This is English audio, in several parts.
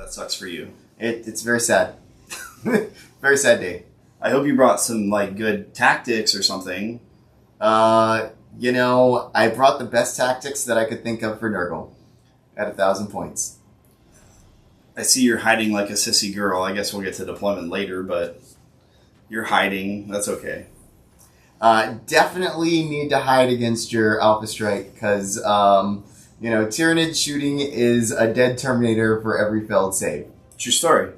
That sucks for you. It's very sad. Very sad day. I hope you brought some like good tactics or something. You know, I brought the best tactics that I could think of for Nurgle at 1,000 points. I see you're hiding like a sissy girl. I guess we'll get to deployment later, but you're hiding. That's okay. Definitely need to hide against your Alpha Strike because, you know, Tyranid shooting is a dead Terminator for every failed save. True story.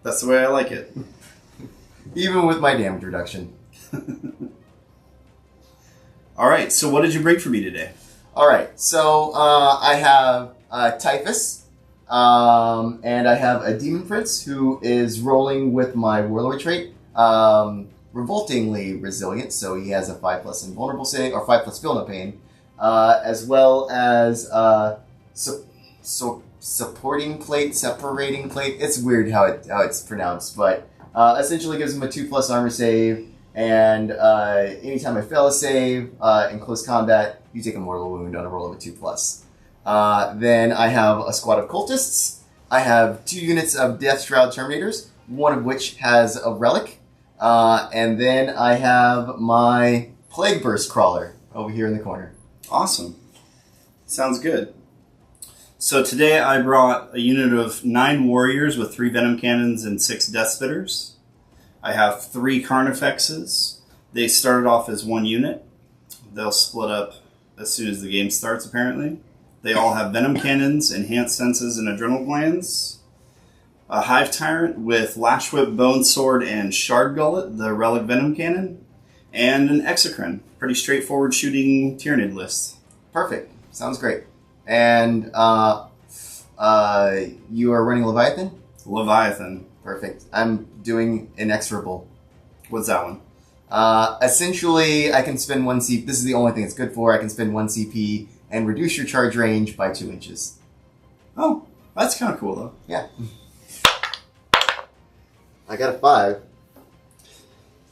That's the way I like it. Even with my damage reduction. All right, so what did you bring for me today? All right, so I have Typhus, and I have a Demon Prince who is rolling with my Warlord trait, Revoltingly Resilient, so he has a 5+ Invulnerable save, or 5+ Feel No Pain, as well as Supporting Plate, Separating Plate. It's weird how it's pronounced, but essentially gives him a 2+ armor save. And anytime I fail a save in close combat, you take a mortal wound on a roll of a 2+. Then I have a squad of cultists. I have 2 units of Deathshroud Terminators, one of which has a relic. And then I have my Plague Burst Crawler over here in the corner. Awesome. Sounds good. So today I brought a unit of 9 warriors with 3 venom cannons and 6 death spitters. I have 3 Carnifexes. They started off as 1 unit. They'll split up as soon as the game starts, apparently. They all have venom cannons, enhanced senses, and adrenal glands. A Hive Tyrant with Lash Whip, Bone Sword, and Shard Gullet, the Relic Venom Cannon. And an Exocrine. Pretty straightforward shooting Tyranid list. Perfect. Sounds great. And you are running Leviathan? Leviathan. Perfect. I'm doing Inexorable. What's that one? Essentially, I can spend 1 CP. This is the only thing it's good for. I can spend 1 CP and reduce your charge range by 2 inches. Oh, that's kind of cool, though. Yeah. I got a 5.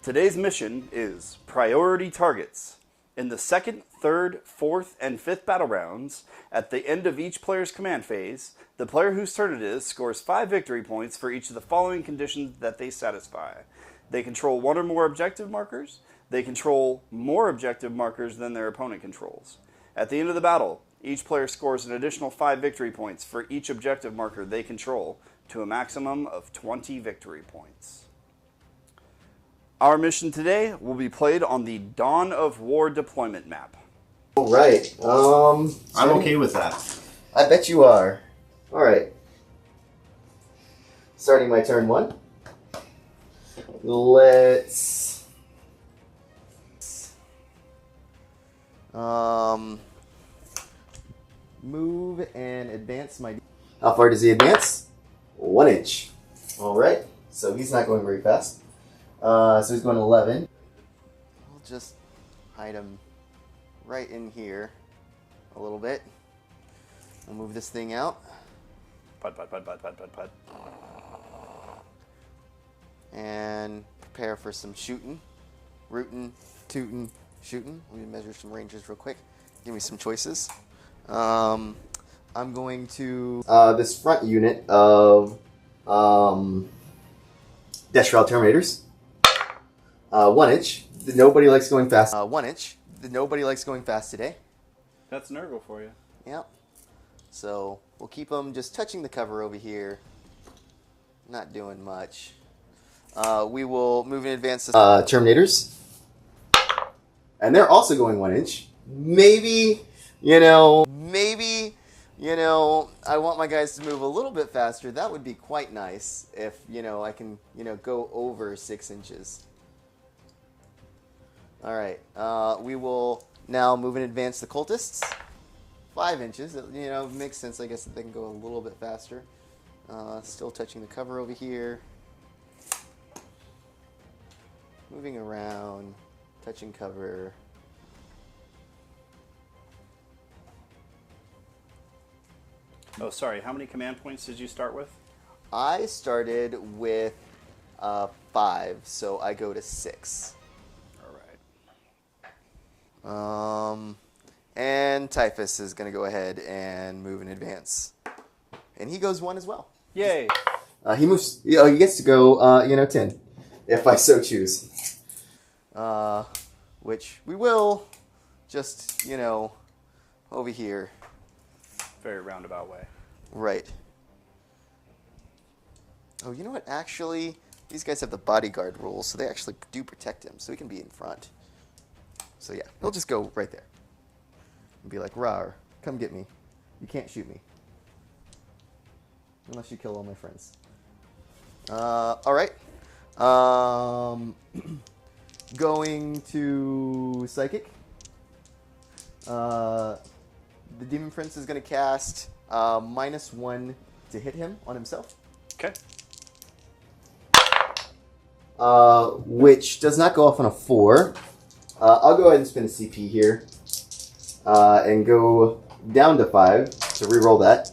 Today's mission is Priority Targets. In the 2nd, 3rd, 4th, and 5th battle rounds, at the end of each player's command phase, the player whose turn it is scores 5 victory points for each of the following conditions that they satisfy. They control 1 or more objective markers. They control more objective markers than their opponent controls. At the end of the battle, each player scores an additional 5 victory points for each objective marker they control, to a maximum of 20 victory points. Our mission today will be played on the Dawn of War deployment map. All right. I'm okay with that. I bet you are. All right. Starting my turn 1. Let's move and advance my... How far does he advance? 1 inch. All right. So he's not going very fast. So he's going 11. I'll just hide him right in here a little bit. I'll move this thing out. Pud. And prepare for some shooting. Rootin', tootin', shooting. Let me measure some ranges real quick. Give me some choices. I'm going to this front unit of Deathshroud Terminators. 1 inch. Nobody likes going fast. 1 inch. Nobody likes going fast today. That's Nurgle for you. Yep. So we'll keep them just touching the cover over here. Not doing much. We will move in advance to Terminators. And they're also going 1 inch. Maybe, I want my guys to move a little bit faster. That would be quite nice if, I can, go over 6 inches. All right. We will now move in advance the Cultists. 5 inches. Makes sense, I guess, that they can go a little bit faster. Still touching the cover over here. Moving around. Touching cover. Oh, sorry. How many command points did you start with? I started with 5, so I go to 6. All right. And Typhus is going to go ahead and move in advance. And he goes 1 as well. Yay. He moves. He gets to go. 10, if I so choose. Which we will. Just over here. Very roundabout way. Right. Oh, you know what? Actually, these guys have the bodyguard rules, so they actually do protect him, so he can be in front. So yeah, he'll just go right there. And be like, "Rawr, come get me. You can't shoot me. Unless you kill all my friends." Alright. Going to Psychic. The Demon Prince is going to cast -1 to hit him on himself. Okay. Which does not go off on a 4. I'll go ahead and spend a CP here. And go down to 5 to reroll that.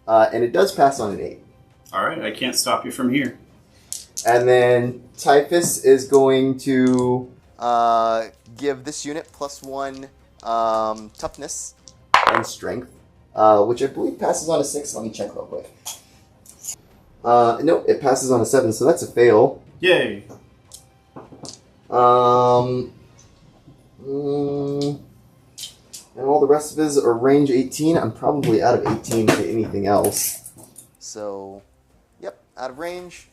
And it does pass on an 8. Alright, I can't stop you from here. And then Typhus is going to give this unit +1 toughness and strength, which I believe passes on a 6. Let me check real quick. Nope, it passes on a 7, so that's a fail. Yay! And all the rest of his are range 18. I'm probably out of 18 to anything else. So, yep, out of range.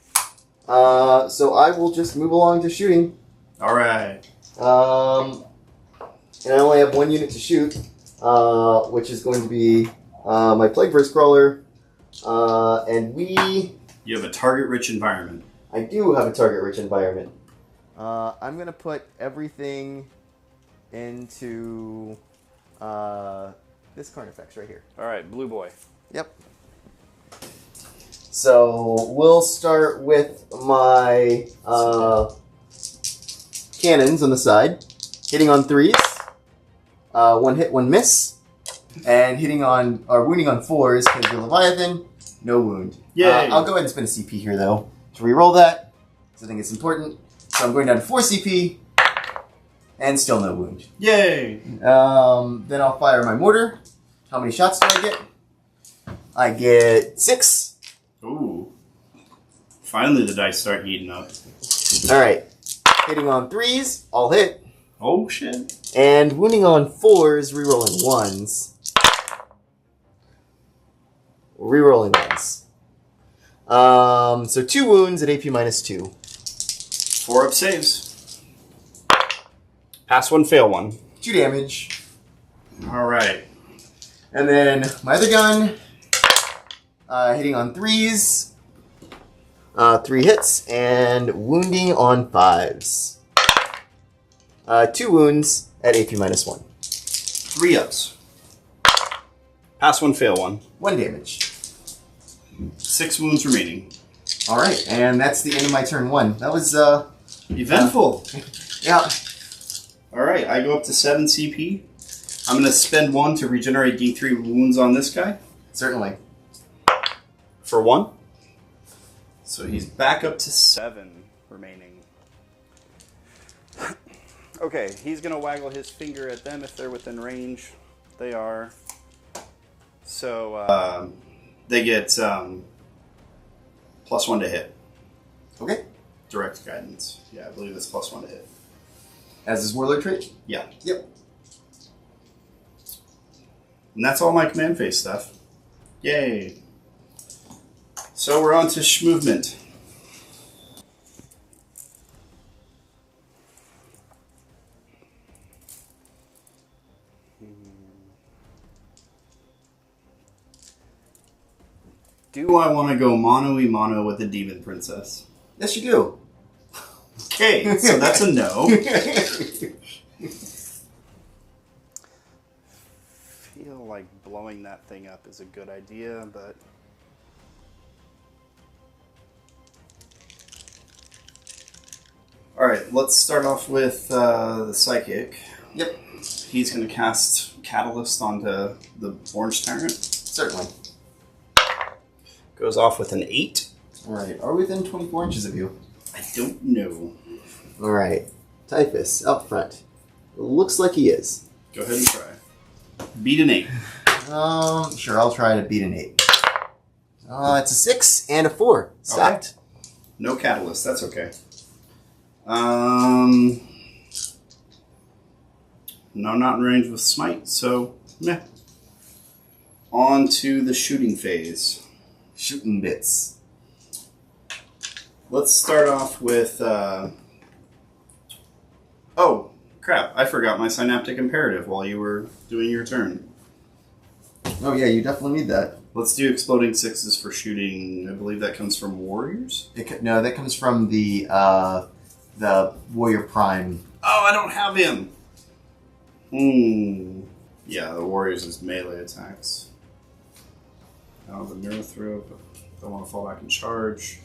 So I will just move along to shooting. Alright. And I only have 1 unit to shoot, which is going to be my Plague Verse Crawler. And You have a target-rich environment. I do have a target-rich environment. I'm going to put everything into this Carnifex right here. Alright, blue boy. Yep. So we'll start with my cannons on the side, hitting on 3s. 1 hit, 1 miss, and wounding on 4s because you're Leviathan. No wound. Yay! I'll go ahead and spend a CP here though to reroll that, because I think it's important. So I'm going down to 4 CP, and still no wound. Yay! Then I'll fire my mortar. How many shots do I get? I get 6. Ooh. Finally the dice start heating up. Alright. Hitting on 3s, all hit. Oh shit. And wounding on 4s, rerolling 1s. Rerolling 1s. So 2 wounds at AP -2. 4 up saves. Pass 1, fail 1. 2 damage. Alright. And then my other gun, hitting on 3s. 3 hits, and wounding on 5s. 2 wounds at AP -1. 3 ups. Pass 1, fail 1. 1 damage. 6 wounds remaining. Alright, and that's the end of my turn 1. That was, Eventful. yeah. Alright, I go up to 7 CP. I'm going to spend 1 to regenerate D3 wounds on this guy. Certainly. For 1. So he's back up to 7 remaining. Okay, he's going to waggle his finger at them if they're within range. They are. So, they get +1 to hit. Okay. Direct guidance. Yeah, I believe it's +1 to hit. As his Warlord trait? Yeah. Yep. And that's all my command phase stuff. Yay. So we're on to movement. Do I want to go mono-y-mono with the Demon Princess? Yes, you do. Okay, so that's a no. Feel like blowing that thing up is a good idea, but Alright, let's start off with the Psychic. Yep. He's going to cast Catalyst onto the Orange Tyrant. Certainly. Goes off with an 8. Alright, are we within 24 inches of you? I don't know. Alright. Typhus, up front. Looks like he is. Go ahead and try. Beat an 8. Sure, I'll try to beat an 8. It's a 6 and a 4. Stopped. Okay. No catalyst. That's okay. No, not in range with smite, so meh. On to the shooting phase. Shooting bits. Let's start off with... Oh, crap. I forgot my synaptic imperative while you were doing your turn. Oh yeah, you definitely need that. Let's do exploding 6s for shooting. I believe that comes from warriors? No, that comes from the Warrior Prime. Oh, I don't have him! Yeah, the warriors is melee attacks. Oh, the mirror throw, but don't want to fall back and charge.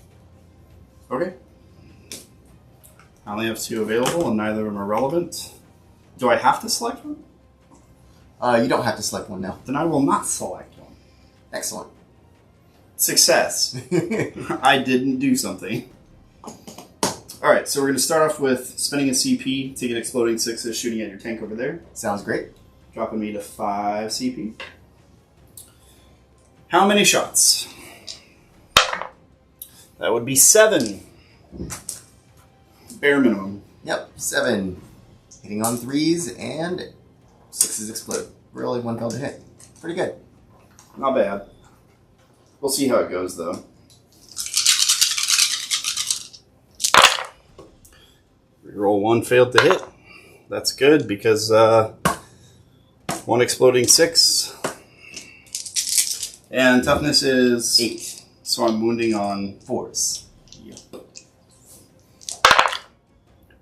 Okay. I only have 2 available, and neither of them are relevant. Do I have to select one? You don't have to select one now. Then I will not select one. Excellent. Success. I didn't do something. Alright, so we're going to start off with spending a CP to get exploding 6s shooting at your tank over there. Sounds great. Dropping me to 5 CP. How many shots? That would be 7. Bare minimum. Yep, 7. Hitting on 3s and 6s explode. Really 1 failed to hit. Pretty good. Not bad. We'll see how it goes, though. Reroll 1 failed to hit. That's good because 1 exploding 6. And toughness is 8. So I'm wounding on 4s. Yep.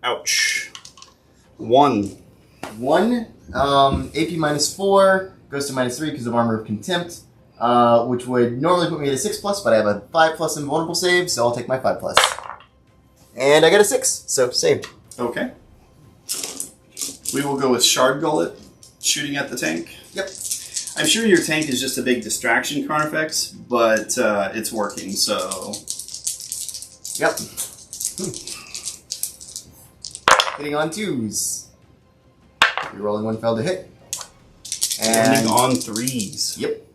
Ouch. 1. 1. AP minus 4 goes to minus 3 because of Armor of Contempt, which would normally put me at a 6+, but I have a 5+ invulnerable save, so I'll take my 5+. And I got a 6, so saved. Okay. We will go with Shard Gullet shooting at the tank. Yep. I'm sure your tank is just a big distraction, Carnifex, but it's working, so... Yep. Hitting on 2s. Rerolling 1 failed to hit. Landing on 3s. Yep.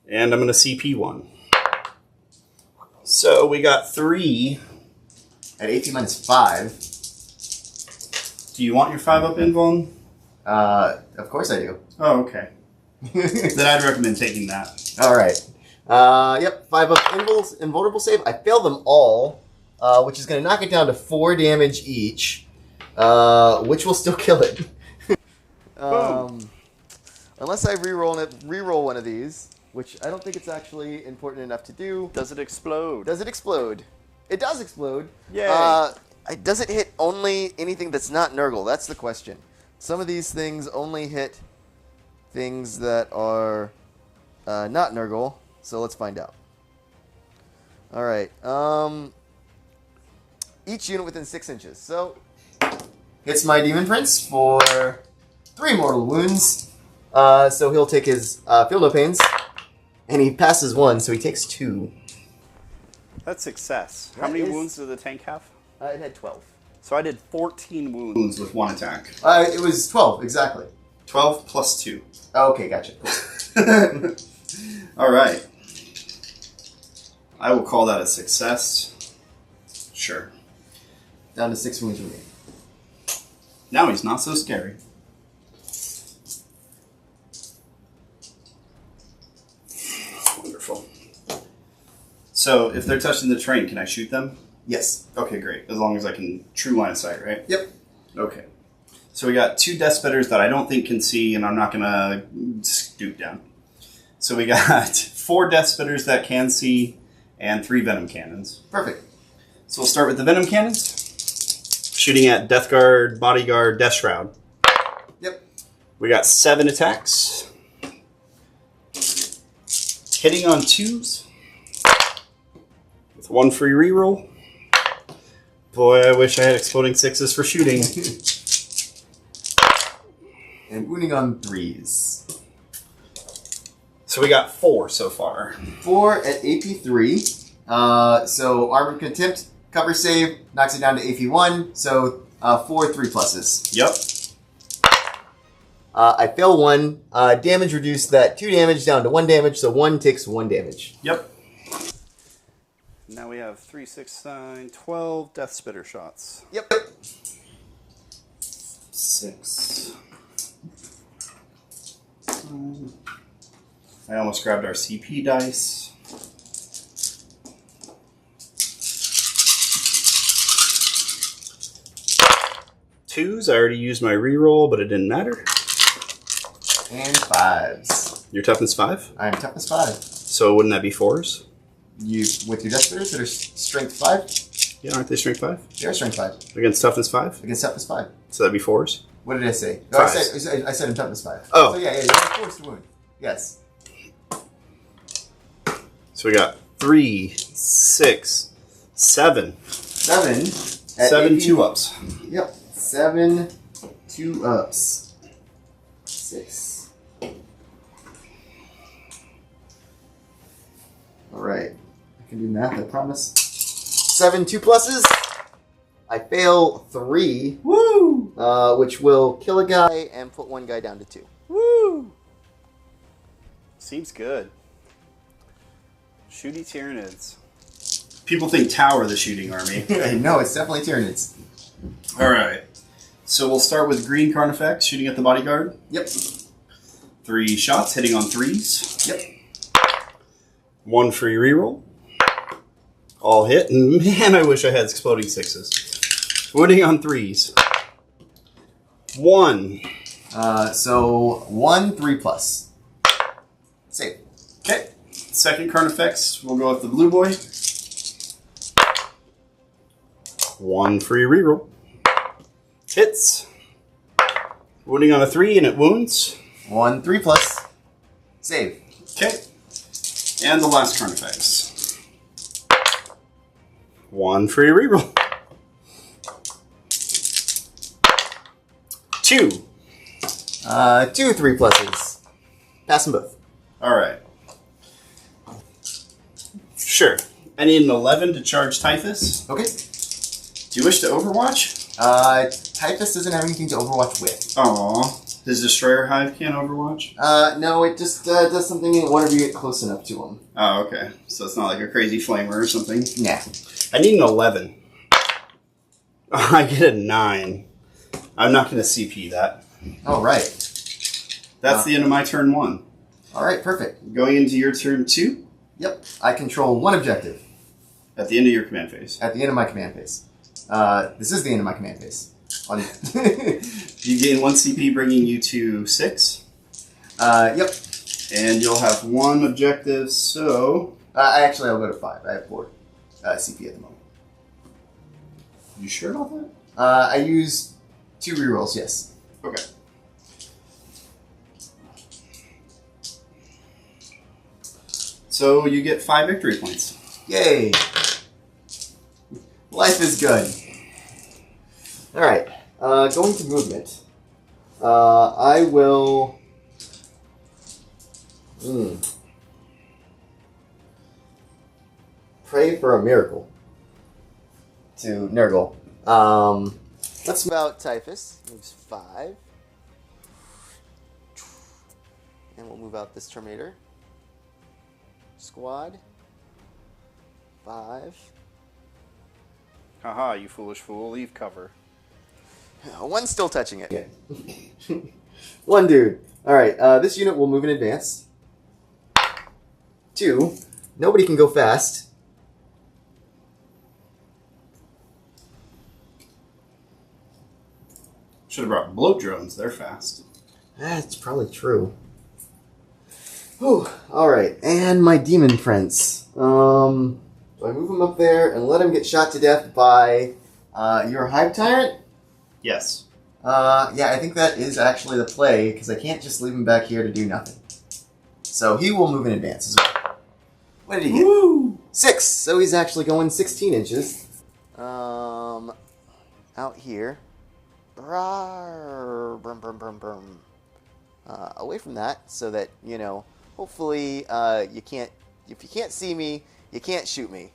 And I'm going to CP 1. So we got 3. At AP minus 5. Do you want your 5-up invuln? Of course I do. Oh, okay. Then I'd recommend taking that. Alright. Yep, 5-up invulnerable save. I fail them all, which is going to knock it down to 4 damage each, which will still kill it. Unless I reroll one of these, which I don't think it's actually important enough to do. Does it explode? Does it explode? It does explode. Yay. Does it hit only anything that's not Nurgle? That's the question. Some of these things only hit things that are not Nurgle, so let's find out. Alright. Each unit within 6 inches. So, hits my Demon Prince for 3 mortal wounds. So he'll take his Feel No Pains, and he passes 1, so he takes 2. That's success. How many wounds did the tank have? It had 12. So I did 14 wounds. Wounds with 1 attack. It was 12, exactly. 12 plus 2. Okay, gotcha. Alright. I will call that a success. Sure. Down to 6 wounds remaining. Now he's not so scary. Wonderful. So, if they're touching the terrain, can I shoot them? Yes. Okay, great. As long as I can true line of sight, right? Yep. Okay. So we got 2 Death Spitters that I don't think can see, and I'm not going to stoop down. So we got 4 Death Spitters that can see, and 3 Venom Cannons. Perfect. So we'll start with the Venom Cannons. Shooting at Death Guard, Bodyguard, Deathshroud. Yep. We got 7 attacks. Hitting on 2s. With 1 free reroll. Boy, I wish I had exploding 6s for shooting. And wounding on 3s. So we got 4 so far. 4 at AP 3. So Armored Contempt, cover save, knocks it down to AP 1. So 4 3+s. Yep. I fail 1. Damage reduced that 2 damage down to 1 damage, so 1 takes 1 damage. Yep. Now we have 3, 6, 9, 12 Death Spitter shots. Yep. 6. I almost grabbed our CP dice. Twos. I already used my reroll, but it didn't matter. And 5s. Your toughness 5? I'm toughness 5. So wouldn't that be 4s? You with your Death Spitters that are strength 5? Yeah, aren't they strength 5? They are strength 5. Against toughness 5? Against toughness 5. So that'd be 4s? What did I say? No, Fives. I said in toughness 5. Oh. So yeah, you have force to wound. Yes. So we got 3, 6, 7. 7. 7 2-ups. Yep. 7 2-ups. 6. Alright. I can do math, I promise. 7 2+. I fail 3. Woo! Which will kill a guy and put one guy down to 2. Woo! Seems good. Shooty Tyranids. People think Tower the shooting army. No, it's definitely Tyranids. Alright. So we'll start with green Carnifex shooting at the bodyguard. Yep. 3 shots, hitting on 3s. Yep. 1 free reroll. All hit, and man, I wish I had exploding 6s. Wounding on 3s. 1. So 1 3+. Save. Okay. Second Carnifex, we'll go with the blue boy. 1 free reroll. Hits. Wounding on a 3, and it wounds. 1 3+. Save. Okay. And the last Carnifex. 1 free reroll. 2. 2 3+. Pass them both. Alright. Sure. I need an 11 to charge Typhus. Okay. Do you wish to Overwatch? Typhus doesn't have anything to Overwatch with. Aww. His Destroyer Hive can't Overwatch? No, it just does something whenever you get close enough to him. Oh, okay. So it's not like a crazy flamer or something? Nah. I need an 11. I get a 9. I'm not going to CP that. Alright. That's the end of my turn 1. Alright, perfect. Going into your turn 2? Yep. I control 1 objective At the end of your command phase. at the end of my command phase. This is the end of my command phase. You gain 1 CP, bringing you to 6. Yep. And you'll have 1 objective, so... Actually, I'll go to 5. I have 4 CP at the moment. You sure about that? I use 2 rerolls, yes. Okay. So you get 5 victory points. Yay! Life is good. Alright, going to movement. I will... Pray for a miracle. To Nurgle. Let's move out Typhus. Moves 5. And we'll move out this Terminator. Squad. 5. Haha, you foolish fool. Leave cover. One's still touching it. Yeah. 1 dude. Alright, this unit will move in advance. 2. Nobody can go fast. Should have brought bloat drones. They're fast. That's probably true. Whew. Alright, and my demon prince. Do I move him up there and let him get shot to death by your Hive Tyrant? Yes. Yeah, I think that is actually the play, because I can't just leave him back here to do nothing. So he will move in advance as well. What did he get? Woo! 6, so he's actually going 16 inches. Out here. Rawr, brum, brum, brum, brum. Away from that, so that, you know, hopefully you can't, if you can't see me, you can't shoot me.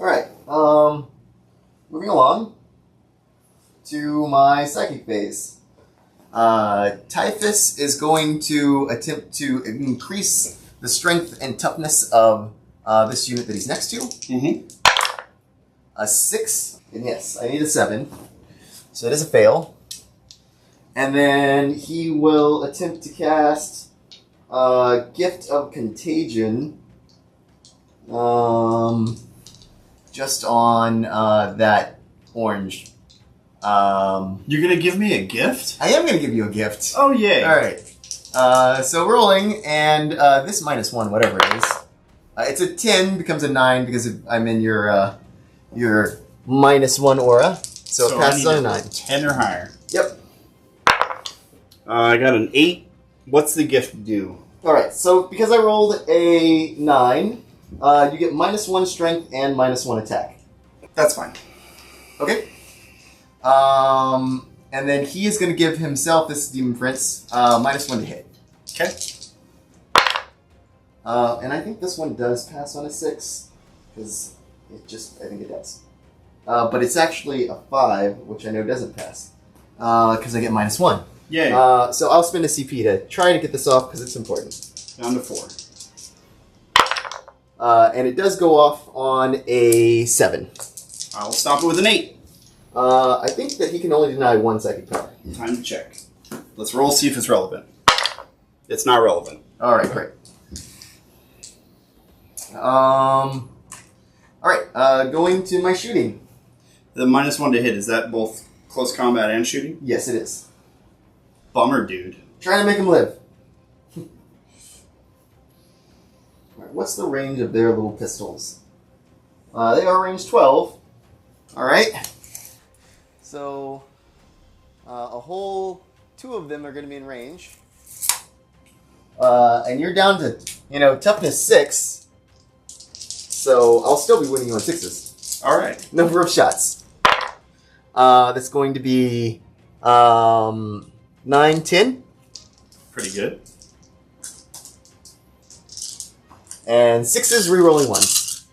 Alright, moving along to my psychic phase. Typhus is going to attempt to increase the strength and toughness of this unit that he's next to. Mm-hmm. A 6, and yes, I need a 7. So it is a fail. And then he will attempt to cast Gift of Contagion just on that orange. You're gonna give me a gift? I am going to give you a gift. Oh, yay. Alright. So rolling, and this -1, whatever it is. It's a 10, becomes a 9 because I'm in your -1 aura. So it passes on a 9. 10 or higher. Yep. I got an 8. What's the gift do? Alright, so because I rolled a 9, you get -1 strength and -1 attack. That's fine. Okay. And then he is going to give himself, this Demon Prince, -1 to hit. Okay. And I think this one does pass on a 6, because I think it does. But it's actually a 5, which I know doesn't pass, because I get -1. Yay. So I'll spend a CP to try to get this off, because it's important. Down to 4. And it does go off on a 7. I'll stop it with an 8. I think that he can only deny 1 psychic power. Time to check. Let's roll, see if it's relevant. It's not relevant. Alright, great. Alright, going to my shooting. The -1 to hit, is that both close combat and shooting? Yes, it is. Bummer, dude. Trying to make him live. Alright, what's the range of their little pistols? They are range 12. Alright. So, a whole 2 of them are going to be in range. And you're down to, toughness 6. So, I'll still be winning you on 6s. Alright. Number of shots. That's going to be 9, 10. Pretty good. And 6s, rerolling 1s.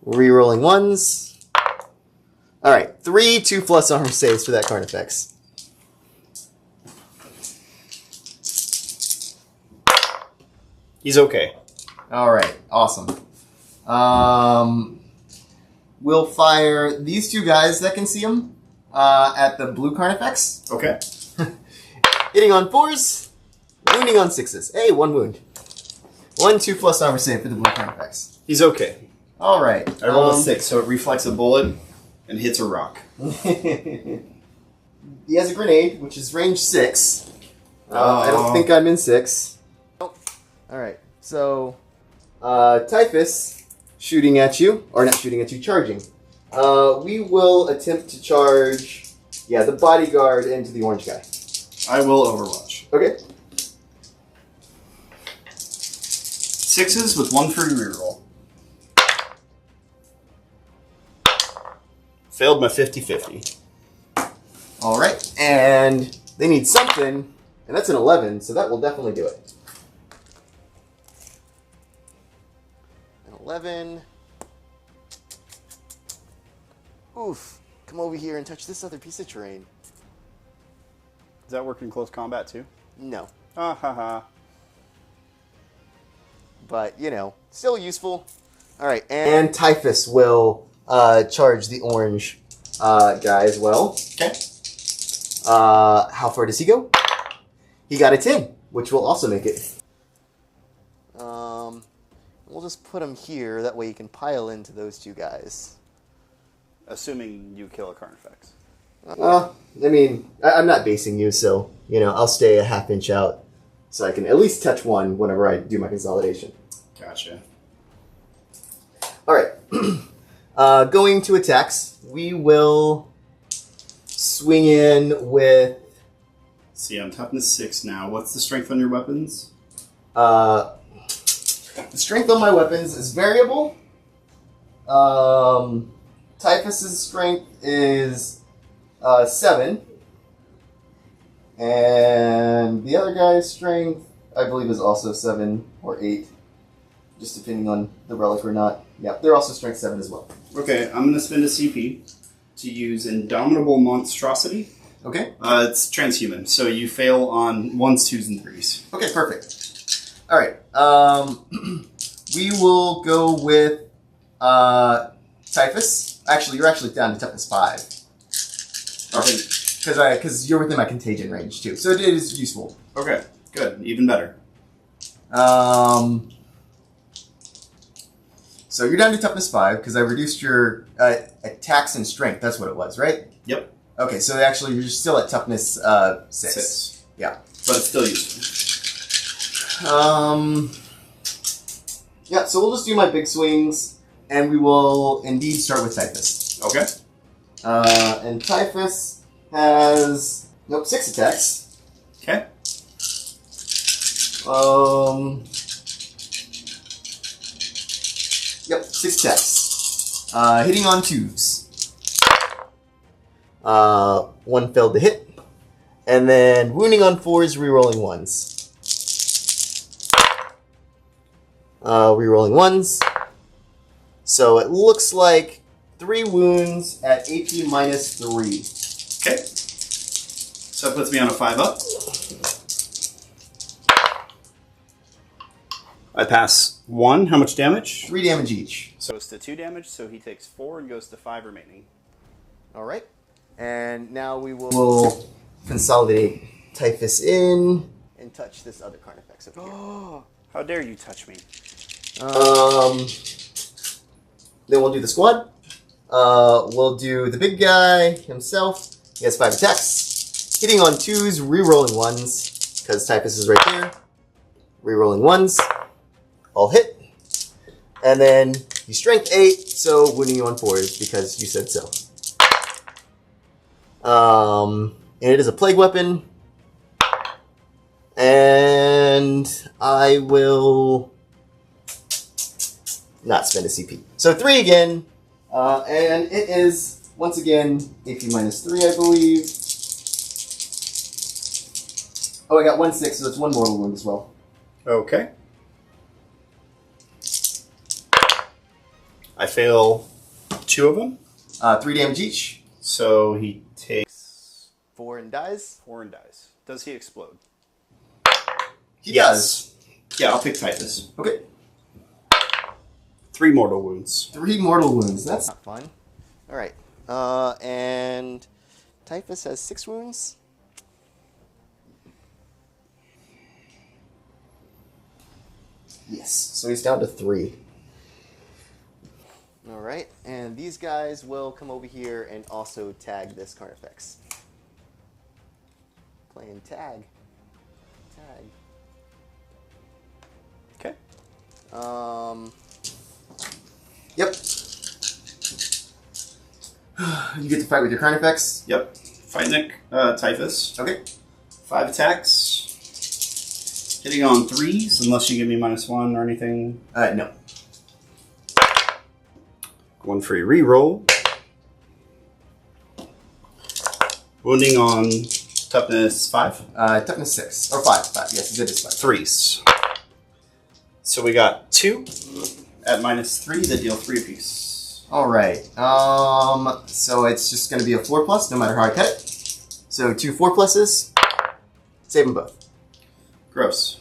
Rerolling 1s. Alright, 3 2+ armor saves for that card effects. He's okay. Alright, awesome. We'll fire these 2 guys that can see him at the blue Carnifex. Okay. Hitting on 4s, wounding on 6s. Hey, 1 wound. 1 2+ armor save for the blue Carnifex. He's okay. Alright. I rolled a 6, so it reflects a bullet and hits a rock. He has a grenade, which is range 6. I don't think I'm in 6. Alright, so Typhus shooting at you, or not shooting at you, charging. We will attempt to charge, the bodyguard into the orange guy. I will Overwatch. Okay. 6s with 1 free reroll. Failed my 50-50. Alright, and they need something, and that's an 11, so that will definitely do it. An 11. Oof. Come over here and touch this other piece of terrain. Does that work in close combat too? No. Ah ha ha. But, still useful. Alright, and Typhus will charge the orange guy as well. Okay. How far does he go? He got a 10, which will also make it. We'll just put him here, that way he can pile into those 2 guys. Assuming you kill a Carnifex. I'm not basing you, so, I'll stay a half inch out so I can at least touch 1 whenever I do my consolidation. Gotcha. Alright. Going to attacks, we will swing in with... See, I'm toughness 6 now. What's the strength on your weapons? The strength on my weapons is variable. Typhus's strength is 7. And the other guy's strength, I believe, is also 7 or 8. just depending on the relic or not. Yeah, they're also strength 7 as well. Okay, I'm going to spend a CP to use Indomitable Monstrosity. Okay. It's transhuman, so you fail on 1s, 2s, and 3s. Okay, perfect. All right. We will go with Typhus. Actually, you're actually down to toughness 5. Okay. Because you're within my contagion range too, so it is useful. Okay, good. Even better. So you're down to toughness 5 because I reduced your attacks and strength. That's what it was, right? Yep. Okay, so actually you're still at toughness 6. 6. Yeah. But it's still useful. Yeah, so we'll just do my big swings, and we will indeed start with Typhus. Okay. And Typhus has 6 attacks. Okay. Yep, 6 attacks. Hitting on 2s. 1 failed to hit. And then wounding on 4s, rerolling 1s. Rerolling 1s. So it looks like 3 wounds at AP minus 3. Okay. So that puts me on a 5-up. I pass 1. How much damage? 3 damage each. So it's to 2 damage, so he takes 4 and goes to 5 remaining. Alright. And now we'll consolidate Typhus in and touch this other Carnifex up here. Oh, how dare you touch me? Then we'll do the squad. We'll do the big guy himself. He has 5 attacks. Hitting on 2s, rerolling 1s, because Typhus is right there. Rerolling 1s. All hit. And then he's strength 8, so wounding you on 4s, because you said so. And it is a plague weapon. And I will not spend a CP. So 3 again. And it is, once again, AP minus 3, I believe. Oh, I got 1 6, so it's 1 mortal wound as well. Okay. I fail 2 of them. 3 damage each. So he takes 4 and dies. 4 and dies. Does he explode? He does. Yeah, I'll pick Typhus. Okay. 3 mortal wounds. 3 mortal wounds. That's not fun. Alright. And Typhus has 6 wounds. Yes. So he's down to 3. Alright. And these guys will come over here and also tag this Carnifex. Playing tag. Tag. Okay. Yep. You get to fight with your Carnifex. Yep. Fight Nick, Typhus. Okay. 5 attacks. Hitting on 3s, unless you give me -1 or anything. No. 1 free reroll. Wounding on toughness 5. Toughness 6. Or 5. 5. Yes, it is 5. 3s. So we got 2 at -3 that deal 3 apiece. Alright. So it's just going to be a 4+, no matter how I cut it. So 2 4+. Save them both. Gross.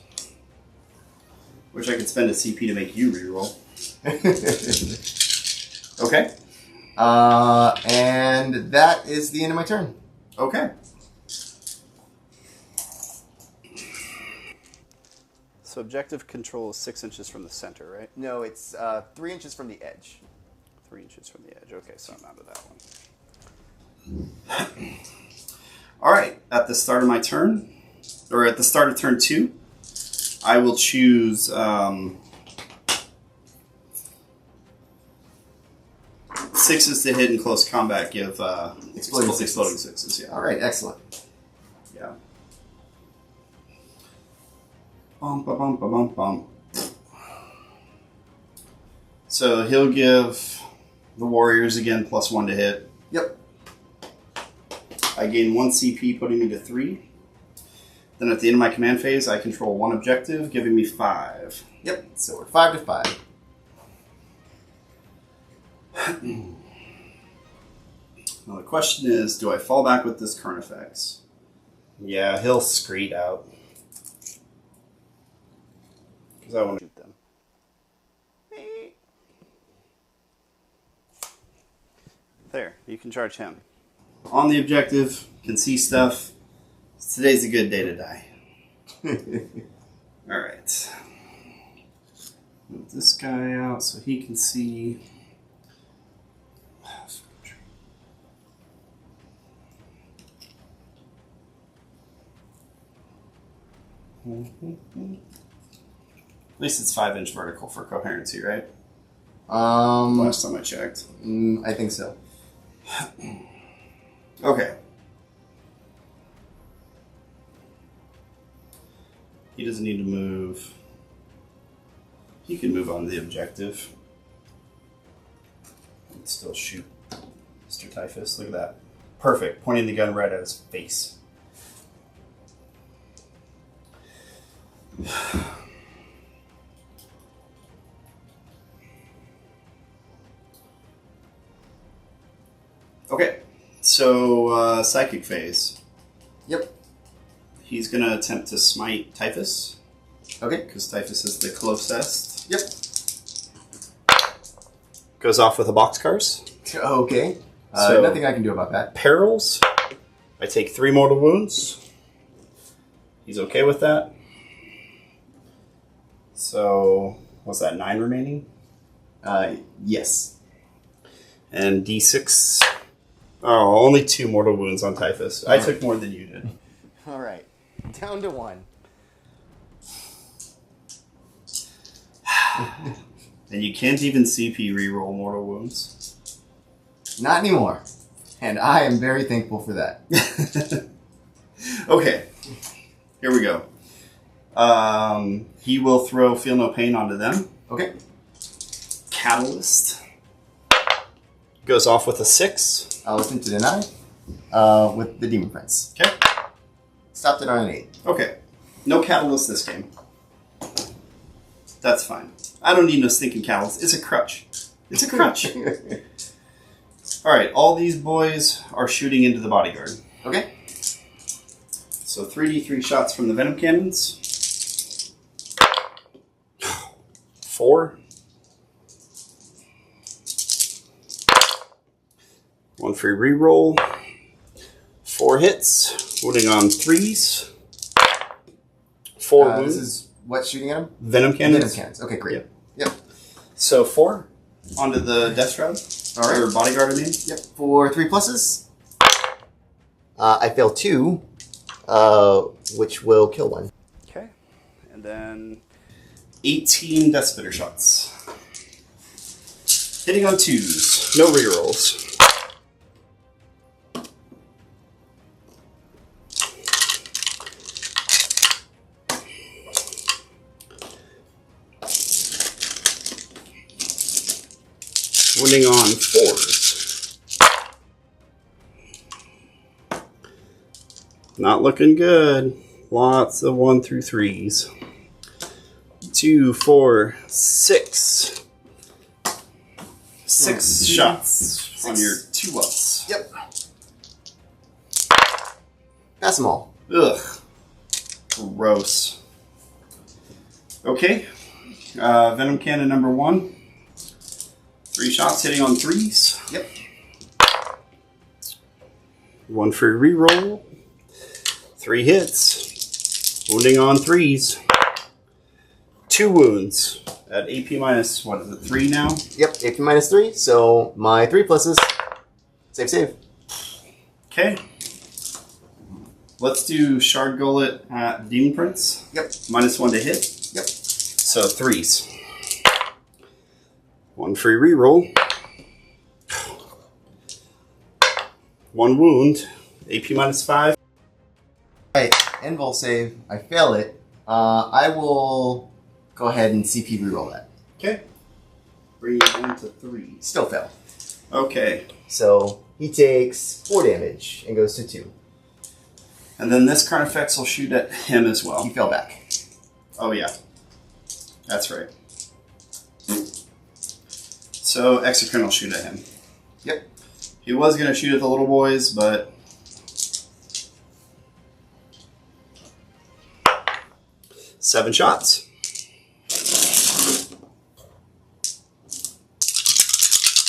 Wish I could spend a CP to make you reroll. Okay. And that is the end of my turn. Okay. So objective control is 6 inches from the center, right? No, it's 3 inches from the edge. 3 inches from the edge. Okay, so I'm out of that one. All right. At the start of my turn, or at the start of turn 2, I will choose 6s to hit in close combat. Give Exploding exploding 6s. Yeah. Alright, excellent. Yeah. Bum, ba, bum, ba, bum, bum. So he'll give the warriors again +1 to hit. Yep. I gain 1 CP, putting me to 3. Then at the end of my command phase, I control 1 objective, giving me 5. Yep, so we're 5 to 5. Now the question is, do I fall back with this Carnifex? Yeah, he'll screed out. Because I want to shoot them. There, you can charge him. On the objective, can see stuff. Today's a good day to die. Alright. Move this guy out so he can see. At least it's 5-inch vertical for coherency, right? Last time I checked. I think so. Okay. He doesn't need to move. He can move on the objective. And still shoot Mr. Typhus. Look at that. Perfect. Pointing the gun right at his face. Okay. So, psychic phase. Yep. He's going to attempt to smite Typhus. Okay. Because Typhus is the closest. Yep. Goes off with a boxcars. Okay. So, nothing I can do about that. Perils. I take 3 mortal wounds. He's okay with that. So, what's that, 9 remaining? Yes. And D6. Oh, only 2 mortal wounds on Typhus. I took more than you did. All right. Down to 1. And you can't even CP reroll mortal wounds. Not anymore. And I am very thankful for that. Okay. Here we go. He will throw Feel No Pain onto them. Okay. Catalyst. Goes off with a 6. I'll listen to deny with the Demon Prince. Okay. Stopped it on an 8. Okay. No Catalyst this game. That's fine. I don't need no stinking Catalyst. It's a crutch. It's a crutch. Alright, all these boys are shooting into the bodyguard. Okay. So 3d3 shots from the Venom Cannons. 4. 1 free reroll. 4 hits. Wounding on 3s. 4 wounds. This is what's shooting at him? Venom Cannons. Venom Cannons. Okay, great. Yep. So 4 onto the Deathshroud. All right. Or bodyguard, I mean. Yep. For 3 pluses. I fail 2, which will kill 1. Okay. And then 18 Death Spitter shots. Hitting on 2s. No rerolls. Wounding on 4s. Not looking good. Lots of 1 through 3s. 2, 4, 6. 6 shots on your 2-ups. Yep. Pass them all. Ugh. Gross. Okay. Venom Cannon number 1. 3 shots hitting on 3s. Yep. 1 free reroll. 3 hits. Wounding on 3s. 2 wounds. At AP minus, what is it, 3 now? Yep, AP minus 3, so my 3 pluses. Save. Okay. Let's do Shard Gullet at Demon Prince. Yep. Minus 1 to hit. Yep. So 3s. 1 free reroll. 1 wound. AP minus 5. Alright, Invul save. I fail it. I will go ahead and CP reroll that. Okay. Bring it down to 3. Still fail. Okay. So he takes 4 damage and goes to 2. And then this Carnifex will shoot at him as well. He fell back. Oh, yeah. That's right. So, Exocrine will shoot at him. Yep. He was going to shoot at the little boys, but... 7 shots.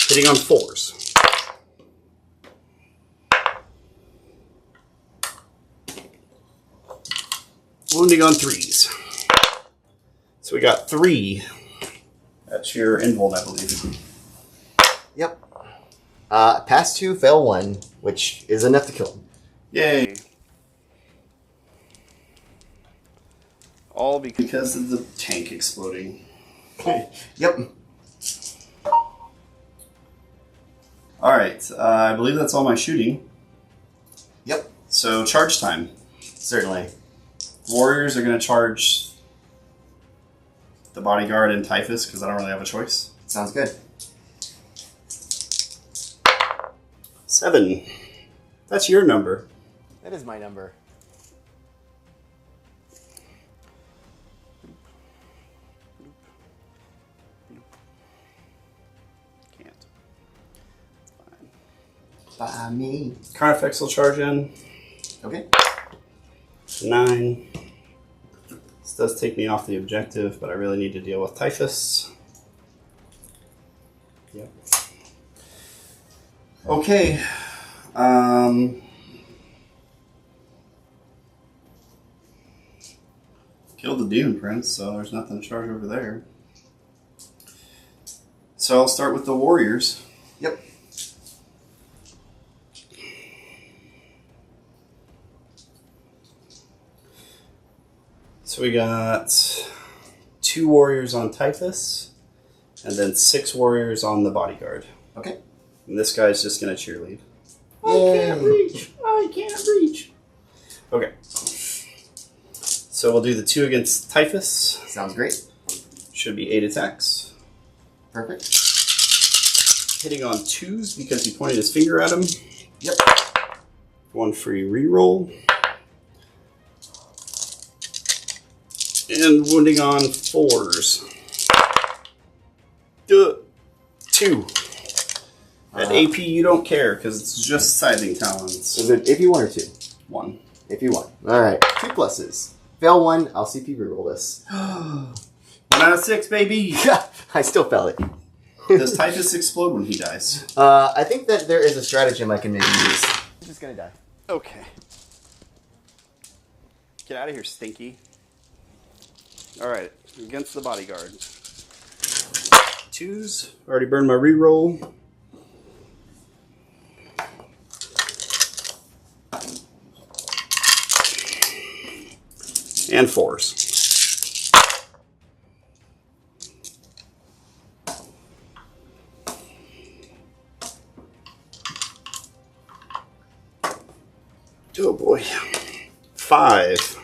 Hitting on 4s. Wounding on 3s. So we got 3. That's your invuln, I believe. Yep. Pass 2, fail 1, which is enough to kill him. Yay. All Because of the tank exploding. Yep. Alright, I believe that's all my shooting. Yep. So, charge time. Certainly. Warriors are going to charge the bodyguard and Typhus, because I don't really have a choice. Sounds good. 7. That's your number. That is my number. Can't. By me. Carnifex will charge in. Okay. 9. This does take me off the objective, but I really need to deal with Typhus. Yep. Okay. Killed the Demon Prince, so there's nothing to charge over there. So I'll start with the Warriors. Yep. So we got 2 Warriors on Typhus, and then 6 Warriors on the Bodyguard. Okay. And this guy's just going to cheerlead. Yay. I can't reach! I can't reach! Okay. So we'll do the 2 against Typhus. Sounds great. Should be 8 attacks. Perfect. Hitting on 2s because he pointed his finger at him. Yep. 1 free reroll. And wounding on 4s. 2. At AP, you don't care because it's just Scything Talons. Is it AP 1 or 2? 1. AP 1. Alright. 2 pluses. Fail 1. I'll CP reroll this. 1 out of 6, baby! I still fell it. Does Typhus explode when he dies? I think that there is a stratagem I can maybe use. I'm just gonna die. Okay. Get out of here, Stinky. Alright, against the bodyguard. 2s. Already burned my reroll. And 4s. Oh boy. 5.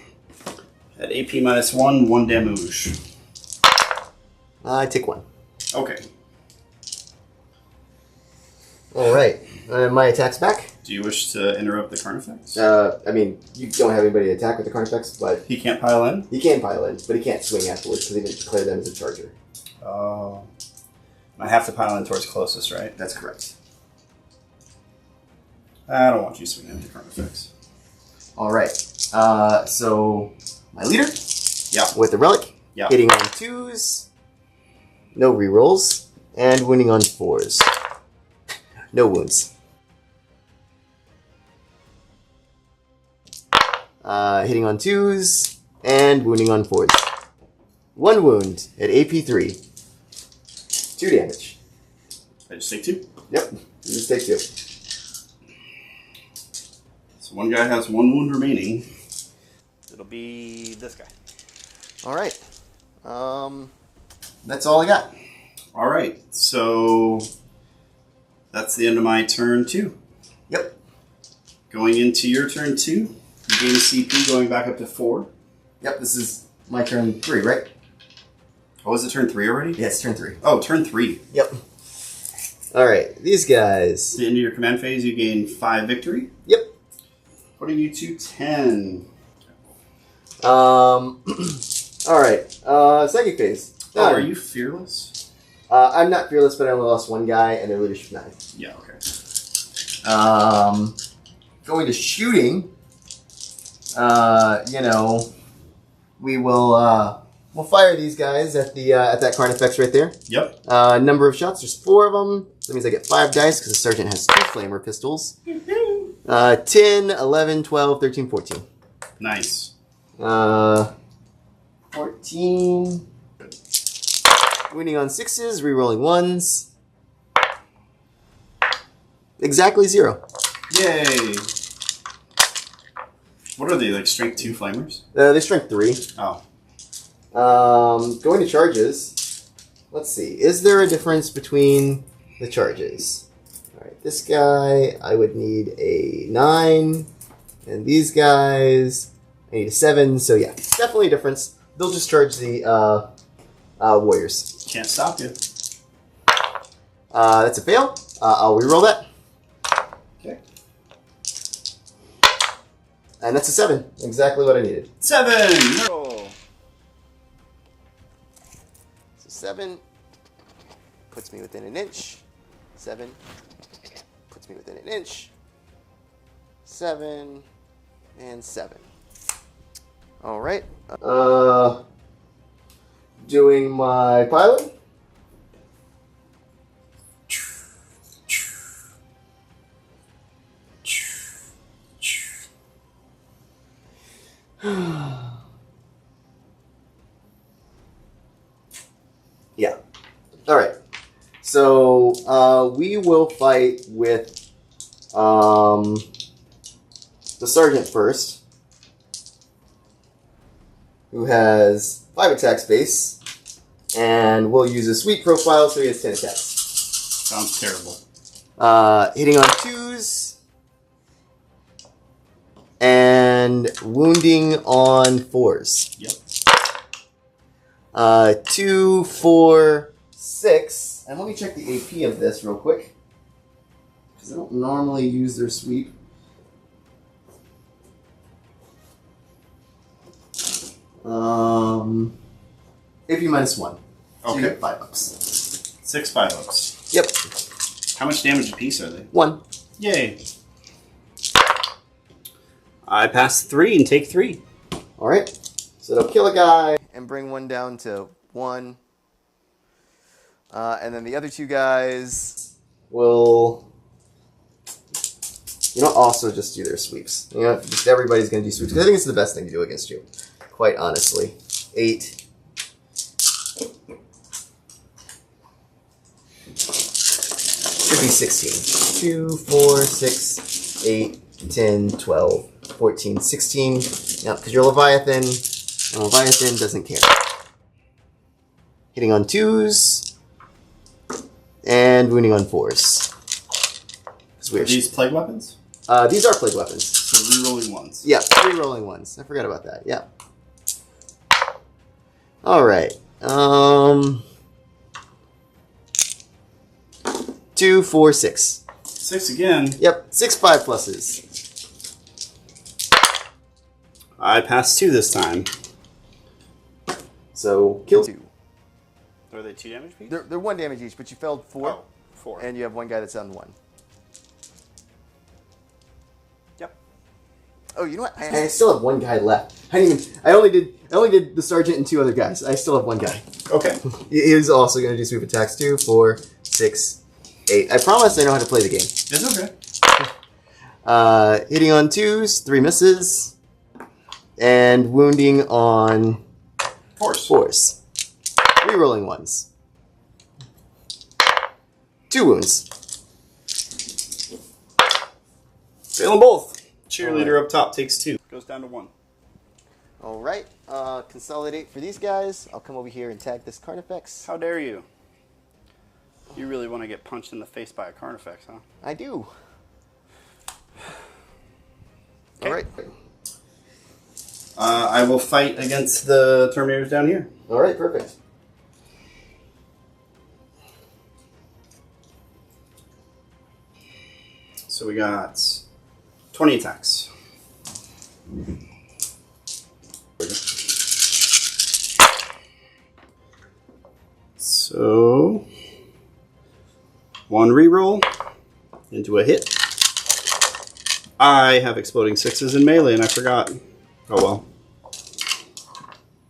At AP -1, 1 damage. I take 1. Okay. Alright. My attack's back. Do you wish to interrupt the Carnifex? I mean, you don't have anybody to attack with the Carnifex, but He can't pile in? he can pile in, but he can't swing afterwards because he didn't declare them as a charger. Oh. I have to pile in towards closest, right? That's correct. I don't want you swinging into Carnifex. Alright. So, my leader Yeah. with the relic, Yeah. hitting on 2s, no rerolls, and wounding on 4s. No wounds. Hitting on 2s, and wounding on 4s. 1 wound at AP 3. 2 damage. I just take 2. Yep, you just take 2. So one guy has 1 wound remaining. It'll be this guy. Alright. That's all I got. Alright, so that's the end of my turn 2. Yep. Going into your turn 2, you gain CP going back up to 4. Yep, this is my turn 3, right? Oh, is it turn 3 already? Yes, turn 3. Oh, turn 3. Yep. Alright, these guys. At the end of your command phase, you gain 5 victory. Yep. Putting you to 10. All right. Second phase. Oh, are you fearless? I'm not fearless, but I only lost one guy, and they're leadership 9. Yeah, okay. Going to shooting. We will we'll fire these guys at the at that Carnifex right there. Yep. Number of shots. There's 4 of them. That means I get 5 dice because the sergeant has 2 flamer pistols. 10, 11, 12, 13, 14. Nice. 14. Winning on 6s, rerolling 1s. Exactly 0. Yay. What are they, like strength 2 flamers? They strength 3. Oh. Going to charges. Let's see. Is there a difference between the charges? Alright, this guy, I would need a 9. And these guys, I need a 7. So yeah, definitely a difference. They'll just charge the warriors. Can't stop you. That's a fail. I'll reroll that. Okay. And that's a 7. Exactly what I needed. 7! Oh. So 7 puts me within an inch. 7 puts me within an inch. 7 and 7. All right. Doing my pilot. Yeah. All right. So we will fight with the sergeant first, who has 5 attack space, and we'll use a sweep profile, so he has 10 attacks. Sounds terrible. Hitting on 2s. And wounding on 4s. Yep. 2, 4, 6. And let me check the AP of this real quick, because I don't normally use their sweep. AP minus 1. So Okay. you get 5 ups. 6 5-ups. Yep. How much damage apiece are they? 1. Yay. I pass 3 and take 3. Alright. So they'll kill a guy and bring one down to 1. And then the other 2 guys will, also just do their sweeps. Just everybody's going to do sweeps. Because I think it's the best thing to do against you. Quite honestly. 8. Should be 16. 2, 4, 6, 8, 10, 12, 14, 16. Yep, because you're Leviathan, and Leviathan doesn't care. Hitting on 2s, and wounding on 4s. Are these plague weapons? These are plague weapons. So rerolling 1s. Yeah, 3 rolling 1s. I forgot about that, yeah. Alright. 2, 4, 6. 6 again. Yep, 6 5 pluses. I pass 2 this time. So, kill 2. Are they 2 damage piece? They're 1 damage each, but you failed 4. Oh, 4. And you have 1 guy that's on 1. Yep. Oh, you know what? I still have 1 guy left. I only did the sergeant and 2 other guys. I still have 1 guy. Okay. He is also going to do sweep attacks. 2, 4, 6, 8. I promise I know how to play the game. It's okay. Hitting on 2s, 3 misses, and wounding on 4s. Rerolling 1s. 2 wounds. Fail them both. Cheerleader up top takes 2. Goes down to 1. All right. Consolidate for these guys. I'll come over here and tag this Carnifex. How dare you? You really want to get punched in the face by a Carnifex, huh? I do. Okay. All right. I will fight against the Terminators down here. All right. Perfect. So we got 20 attacks. So, 1 reroll into a hit. I have exploding 6s in melee, and I forgot. Oh well.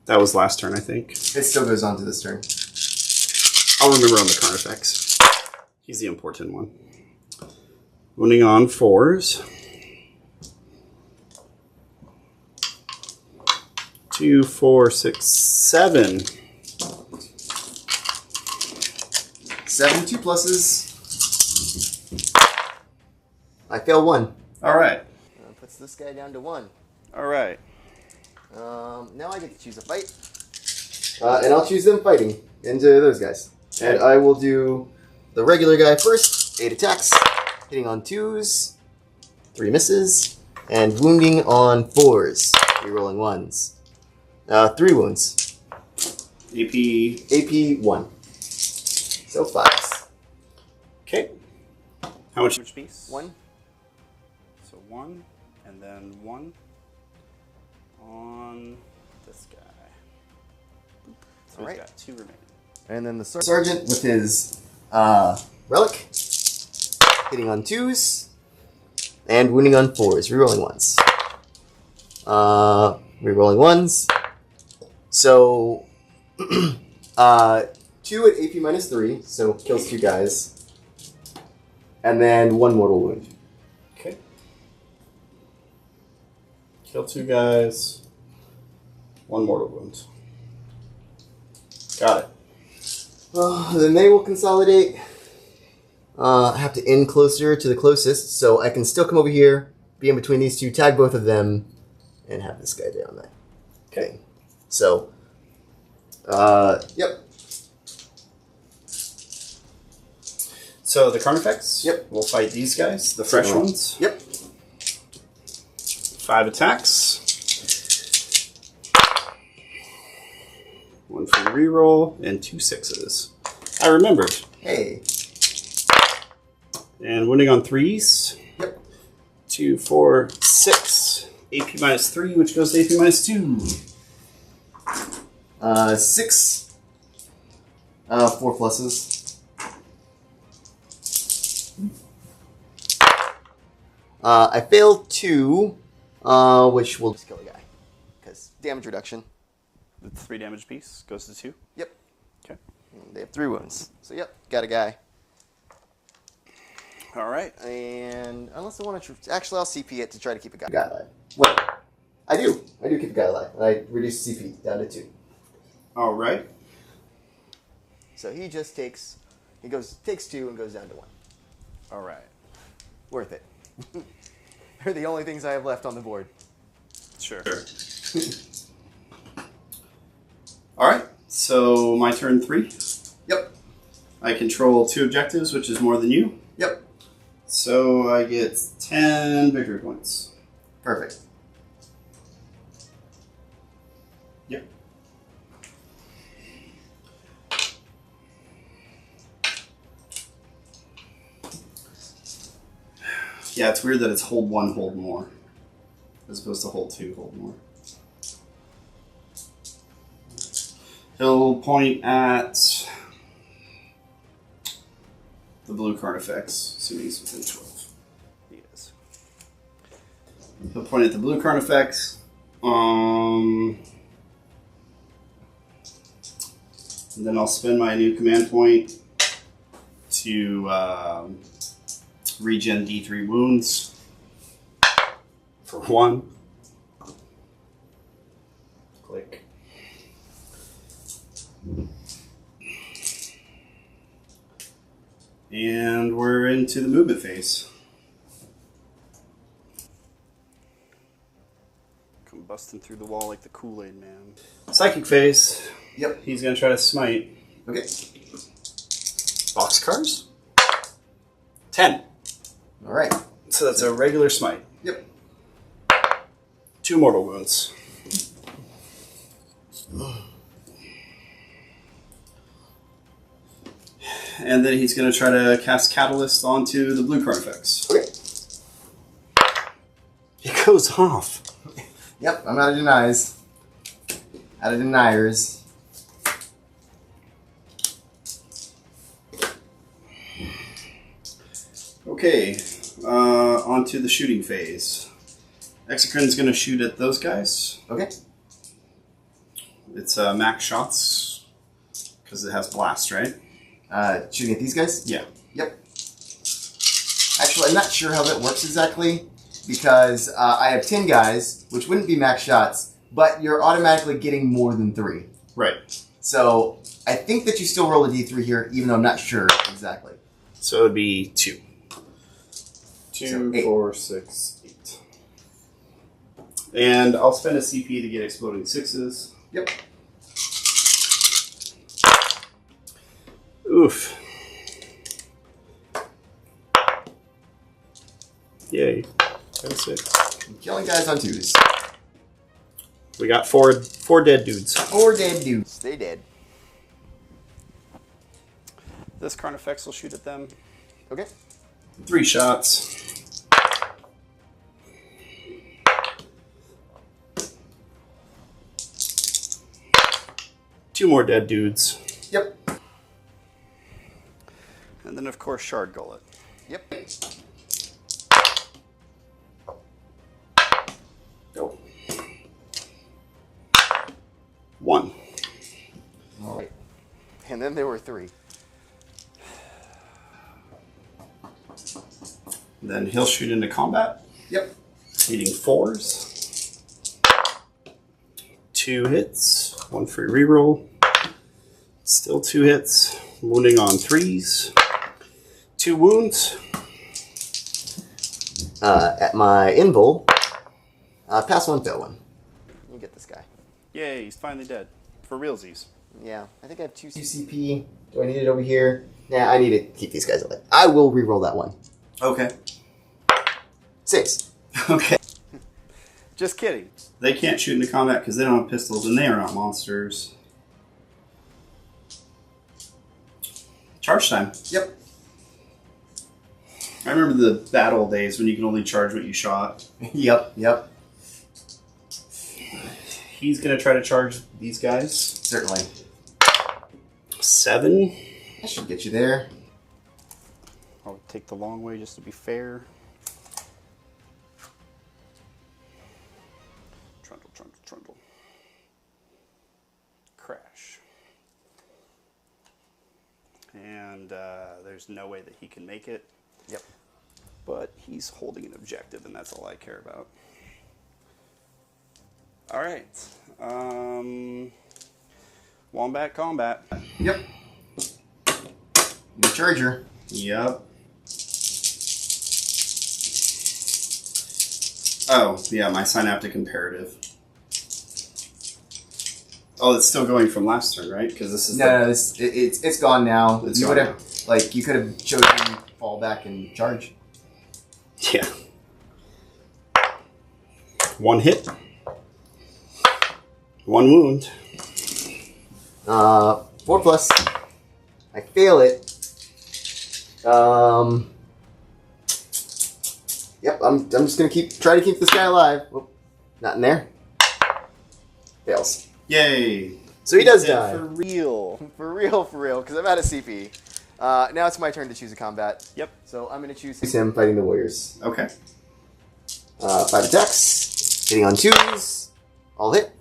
That was last turn, I think. It still goes on to this turn. I'll remember on the Carnifex. He's the important one. Wounding on 4s. 2, 4, 6, 7. 7 2 pluses. I fail 1. All right. Puts this guy down to 1. All right. Now I get to choose a fight. And I'll choose them fighting into those guys. And I will do the regular guy first. 8 attacks. Hitting on 2s. 3 misses. And wounding on 4s. Rerolling 1s. 3 wounds. AP. AP 1. So 5s. Okay. How much piece? 1. So 1, and then 1 on this guy. So All right. he's got 2 remaining. And then the sergeant with his relic. Hitting on 2s. And wounding on 4s. Rerolling 1s. Rerolling 1s. So, 2 at AP minus 3, so kills 2 guys. And then 1 mortal wound. Okay. Kill 2 guys. 1 mortal wound. Got it. Then they will consolidate. I have to end closer to the closest, so I can still come over here, be in between these two, tag both of them, and have this guy down there. Okay. So, yep. So the Carnifex. Yep. We'll fight these guys, the fresh ones. Yep. 5 attacks. 1 for reroll and 2 6s. I remembered. Hey. And wounding on 3s. Yep. 2, 4, 6. AP minus 3, which goes to AP minus 2. 6. 4 pluses. I failed 2, which will just kill the guy. Because damage reduction. The 3 damage piece goes to 2. Yep. Okay. They have 3 wounds. So, yep, got a guy. All right. And unless I want to... Actually, I'll CP it to try to keep a guy alive. Wait. I do keep a guy alive. I reduce CP down to 2. All right. So he just takes... takes 2 and goes down to 1. All right. Worth it. They're the only things I have left on the board. Sure. All right. So my turn 3. Yep. I control 2 objectives, which is more than you. Yep. So I get 10 victory points. Perfect. Yep. Yeah, it's weird that it's hold 1, hold more, as opposed to hold 2, hold more. He'll point at the blue Carnifex, assuming he's within 12. He is. He'll point at the blue Carnifex. And then I'll spend my new command point to regen D3 wounds for 1. Click. And we're into the movement phase. Come busting through the wall like the Kool-Aid man. Psychic phase. Yep. He's going to try to smite. Okay. Boxcars? 10. All right. So that's a regular smite. Yep. 2 mortal wounds. And then he's going to try to cast Catalyst onto the blue Carnifex. Okay. It goes off. Yep, I'm out of denies. Out of deniers. Okay, on to the shooting phase. Exocrine's going to shoot at those guys. Okay. It's max shots, because it has blast, right? Shooting at these guys? Yeah. Yep. Actually, I'm not sure how that works exactly, because I have 10 guys, which wouldn't be max shots, but you're automatically getting more than 3. Right. So I think that you still roll a d3 here, even though I'm not sure exactly. So it would be 2. 2, So 8. 4, 6, 8. And I'll spend a CP to get exploding 6s. Yep. Oof. Yay. Got a 6. I'm killing guys on 2s. We got four dead dudes. 4 dead dudes. Stay dead. This Carnifex will shoot at them. Okay. 3 shots. Two more dead dudes. Yep. And then, of course, Shard Gullet. Yep. Go. 1. All right. And then there were 3. Then he'll shoot into combat. Yep. Hitting 4s. 2 hits. 1 free reroll. Still 2 hits. Wounding on 3s. 2 wounds. At my invul, pass 1, fail 1. You get this guy. Yay, he's finally dead. For realsies. Yeah, I think I have 2 CP. Do I need it over here? Nah, I need to keep these guys alive. I will reroll that one. Okay. 6. Okay. Just kidding. They can't shoot into combat because they don't have pistols and they are not monsters. Charge time. Yep. I remember the battle days when you could only charge what you shot. Yep. He's going to try to charge these guys. Certainly. 7. That should get you there. I'll take the long way just to be fair. Trundle, trundle, trundle. Crash. And there's no way that he can make it. Yep. But he's holding an objective, and that's all I care about. All right. Wombat combat. Yep. New charger. Yep. Oh, yeah, my synaptic imperative. Oh, it's still going from last turn, right? Because this is No, it's gone now. It's you gone would have you could have chosen fall back and charge. Yeah. 1 hit. 1 wound. 4 plus. I fail it. Yep. I'm just gonna try to keep this guy alive. Whoop. Not in there. Fails. Yay. So he does Dead die. For real, because I'm out of CP. Now it's my turn to choose a combat. Yep. So I'm going to choose Him fighting the warriors. Okay. 5 attacks. Hitting on 2s. All hit.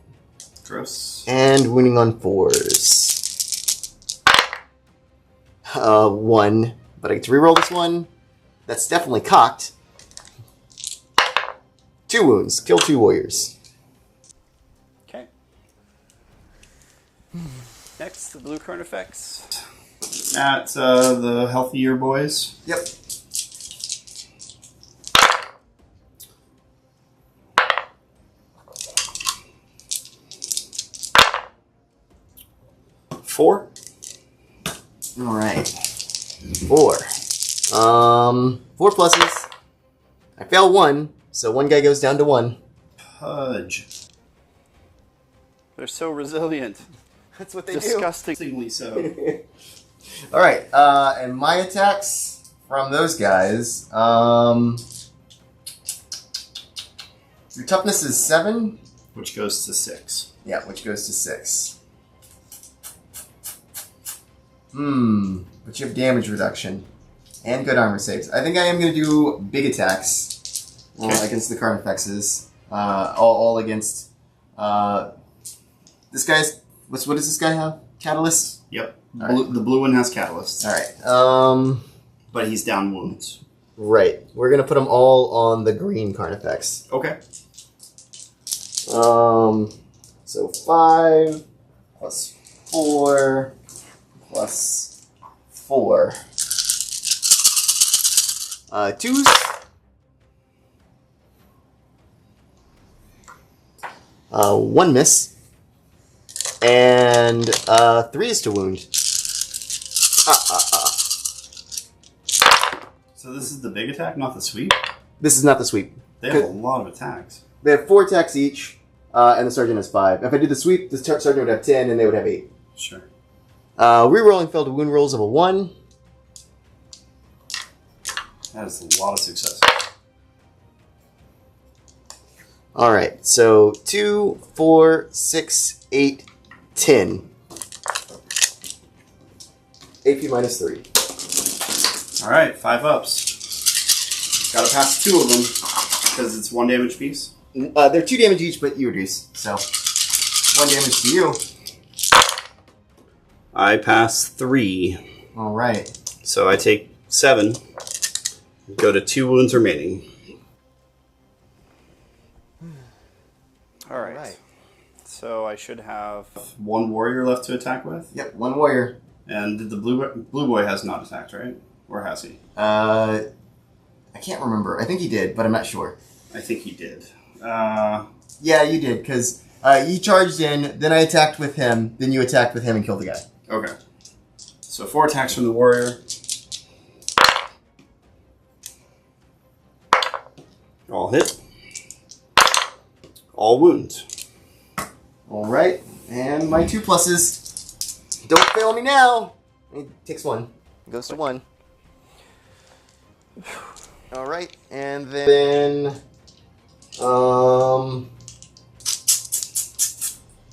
Gross. And wounding on 4s. 1. But I get to reroll this one. That's definitely cocked. 2 wounds. Kill 2 warriors. Okay. Next, the blue Carnifex. At the healthier boys. Yep. Four. All right. 4. 4 pluses. I fail 1, so 1 guy goes down to 1. Pudge. They're so resilient. That's what they Disgustingly so. All right, and my attacks from those guys. Your toughness is 7. Which goes to 6. Yeah, which goes to 6. But you have damage reduction and good armor saves. I think I am going to do big attacks against the Carnifexes. All against this guy's. What does this guy have? Catalyst? Yep. Right. The blue one has Catalyst. Alright. But he's down wounds. Right. We're going to put them all on the green Carnifex. Okay. So 5 plus 4 plus 4. 2s. 1 miss. And 3 is to wound. So this is the big attack, not the sweep? This is not the sweep. They have a lot of attacks. They have 4 attacks each, and the sergeant has 5. If I did the sweep, the sergeant would have 10, and they would have 8. Sure. Rerolling failed wound rolls of a 1. That is a lot of success. Alright, so 2, 4, 6, 8, 10. AP minus 3. Alright, 5 ups. Gotta pass 2 of them, because it's 1 damage piece. They're 2 damage each, but you reduce. So, 1 damage to you. I pass 3. Alright. So I take 7. Go to 2 wounds remaining. Alright. So I should have 1 warrior left to attack with. Yep, 1 warrior. And did the blue boy has not attacked, right? Or has he? I can't remember. I think he did, but I'm not sure. I think he did. Yeah, you did, because you charged in, then I attacked with him, then you attacked with him and killed the guy. Okay. So 4 attacks from the warrior. All hit. All wound. Alright, and my 2 pluses. Don't fail me now! It takes 1. Goes to 1. Alright, and then...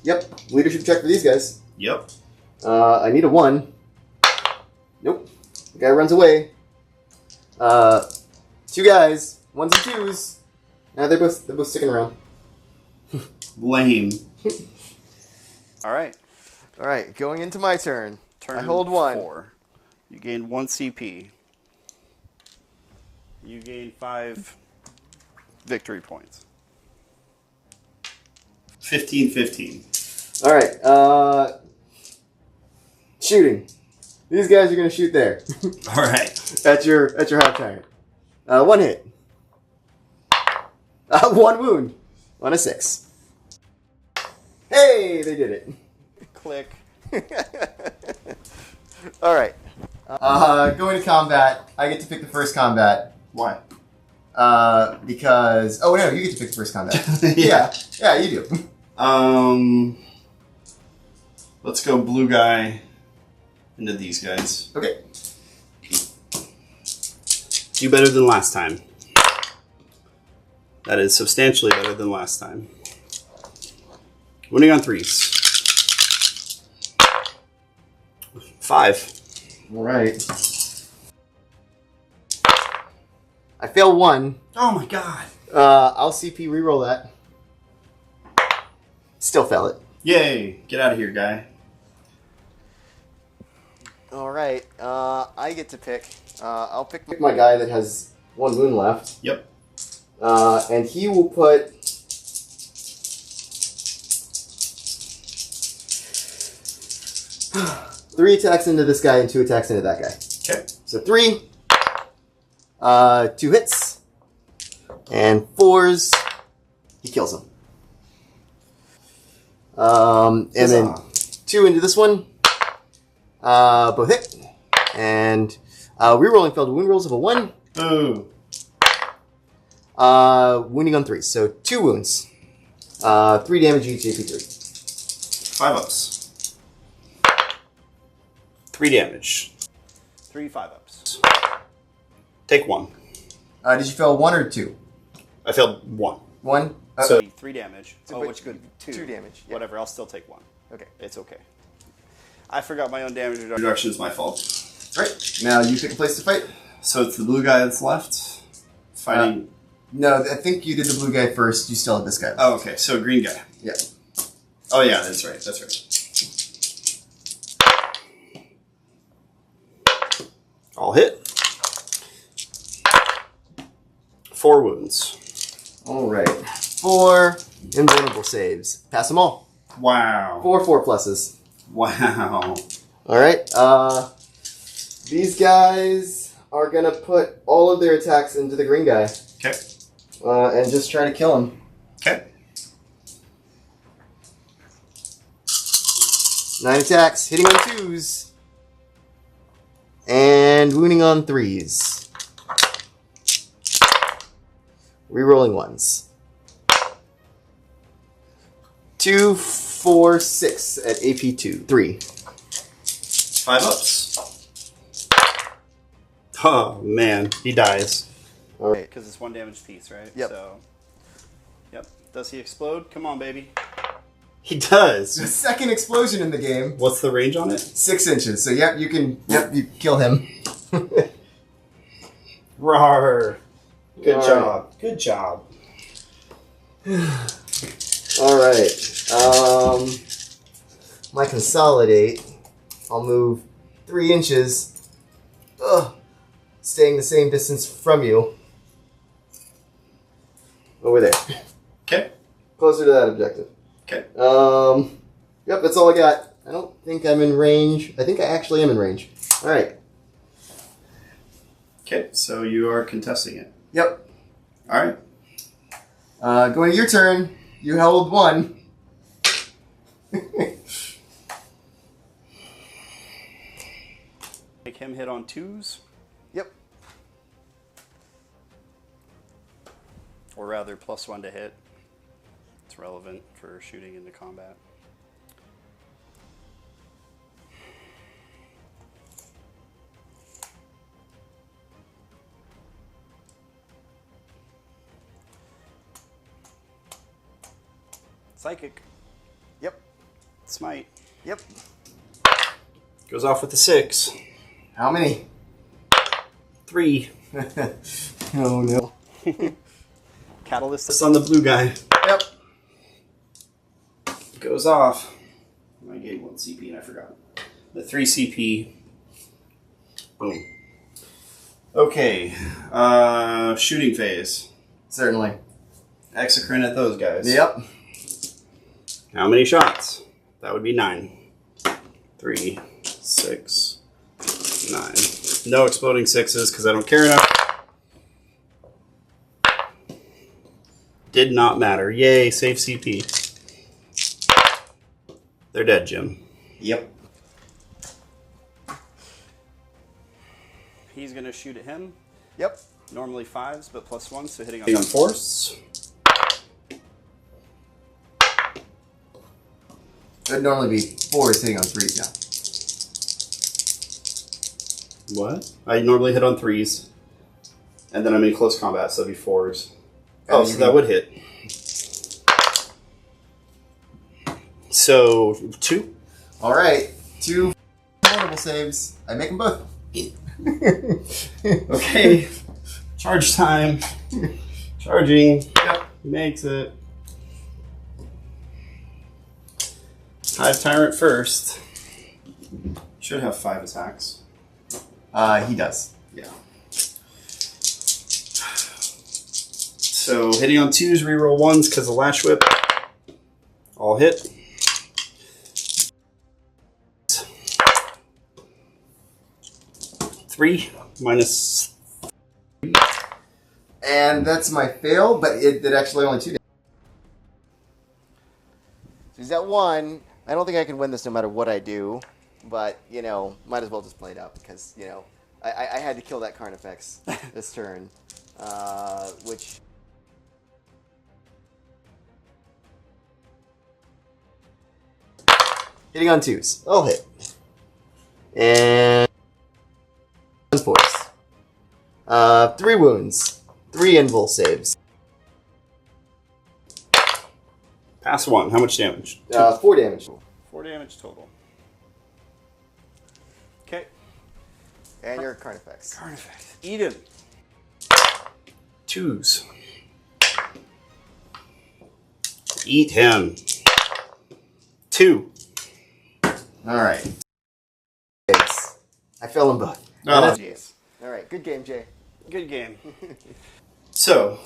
Yep, leadership check for these guys. Yep. I need a 1. Nope. The guy runs away. 2 guys. 1s and 2s. They're both sticking around. Lame. Alright. Alright, going into my turn. Turn I hold 1. 4. You gain 1 CP. You gain 5 victory points. 15-15. Alright, shooting. These guys are gonna shoot there. Alright. at your hot tyrant. 1 hit. 1 wound. On a 6. Hey, they did it. Click. Alright. Going to combat. I get to pick the first combat. Why? Because... Oh, no, you get to pick the first combat. Yeah. Yeah, you do. Let's go blue guy into these guys. Okay. Do better than last time. That is substantially better than last time. Winning on 3s. 5. Alright. I fail 1. Oh my god. I'll CP reroll that. Still fail it. Yay. Get out of here, guy. Alright, I get to pick. I'll pick my guy that has 1 wound left. Yep. And he will put... three attacks into this guy and 2 attacks into that guy. Okay. So 3. 2 hits. And 4s. He kills him. And then 2 into this one. Both hit. And rerolling failed wound rolls of a 1. Boo. Wounding on 3. So 2 wounds. 3 damage each, AP 3. 5 ups. 3 damage. 3 5-ups. Take 1. Did you fail 1 or 2? I failed 1. 1? So 3 damage. So, Oh, but which good? 2. 2 damage. Yeah. Whatever, I'll still take 1. Okay. It's okay. I forgot my own damage reduction. reduction is my fault. Right. Now you pick a place to fight. So it's the blue guy that's left fighting. No, I think you did the blue guy first. You still have this guy. Oh, okay. So green guy. Yeah. Oh yeah, that's right. That's right. All hit. 4 wounds. All right. 4 invulnerable saves. Pass them all. Wow. 4 pluses. Wow. All right. These guys are gonna put all of their attacks into the green guy. Okay. And just try to kill him. Okay. 9 attacks, hitting on 2s. And wounding on 3s. Rerolling 1s. 2, 4, 6 at AP 3. 5 ups. Oh man, he dies. All right. Because it's 1 damage piece, right? Yep. So, yep. Does he explode? Come on, baby. He does. The second explosion in the game. What's the range on it? 6 inches. So yep, you can. Yep, you kill him. Rawr. Good All job. Right. Good job. All right. My consolidate. I'll move 3 inches. Staying the same distance from you. Over there. Okay. Closer to that objective. Okay. Yep, that's all I got. I don't think I'm in range. I think I actually am in range. All right. Okay, so you are contesting it. Yep. All right. Going to your turn. You held 1. Make him hit on 2s, Yep. or rather, +1 to hit. It's relevant for shooting into combat. Psychic. Yep. Smite. Yep. Goes off with a 6. How many? 3. Oh no. Catalyst. It's on the blue guy. Yep. Goes off. I gave 1 CP and I forgot. The 3 CP. Boom. Okay. Shooting phase. Certainly. Exocrine at those guys. Yep. How many shots? That would be 9. 3, 6, 9. No exploding 6s because I don't care enough. Did not matter. Yay, save CP. They're dead, Jim. Yep. He's going to shoot at him. Yep. Normally 5s, but +1, so hitting on Hitting on force. It'd normally be 4s hitting on 3s now. What? I normally hit on 3s. And then I'm in close combat, so it'd be 4s. Oh, so that would hit. So, 2? All right. 2 vulnerable saves. I make them both. Okay. Charge time. Charging. Yep. Makes it. Hive Tyrant first. Should have 5 attacks. He does. Yeah. So hitting on 2s, reroll 1s because of Lash Whip. All hit. Three minus. And that's my fail, but it did actually only 2 damage. So he's at 1. I don't think I can win this no matter what I do, but, you know, might as well just play it out because, you know, I had to kill that Carnifex this turn, which... Hitting on 2s. I'll hit. And... force. 3 wounds. 3 invul saves. Pass 1. How much damage? 4 damage. 4 damage total. Okay. And your Carnifex. Carnifex. Eden. 2s. Eat him. 2. Alright. I fell in both. Oh, Jeez. Alright, good game, Jay. Good game. So,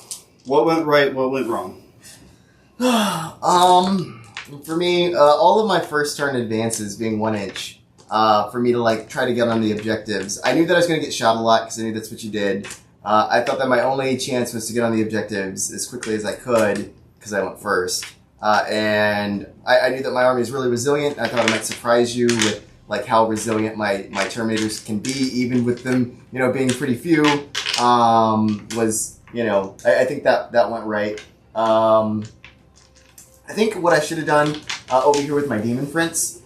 what went right, what went wrong? For me, all of my first turn advances being 1 inch, for me to like try to get on the objectives. I knew that I was going to get shot a lot because I knew that's what you did. I thought that my only chance was to get on the objectives as quickly as I could because I went first. And I knew that my army is really resilient. I thought it might surprise you with like how resilient my Terminators can be, even with them, you know, being pretty few. I think that went right. I think what I should have done over here with my Demon Prince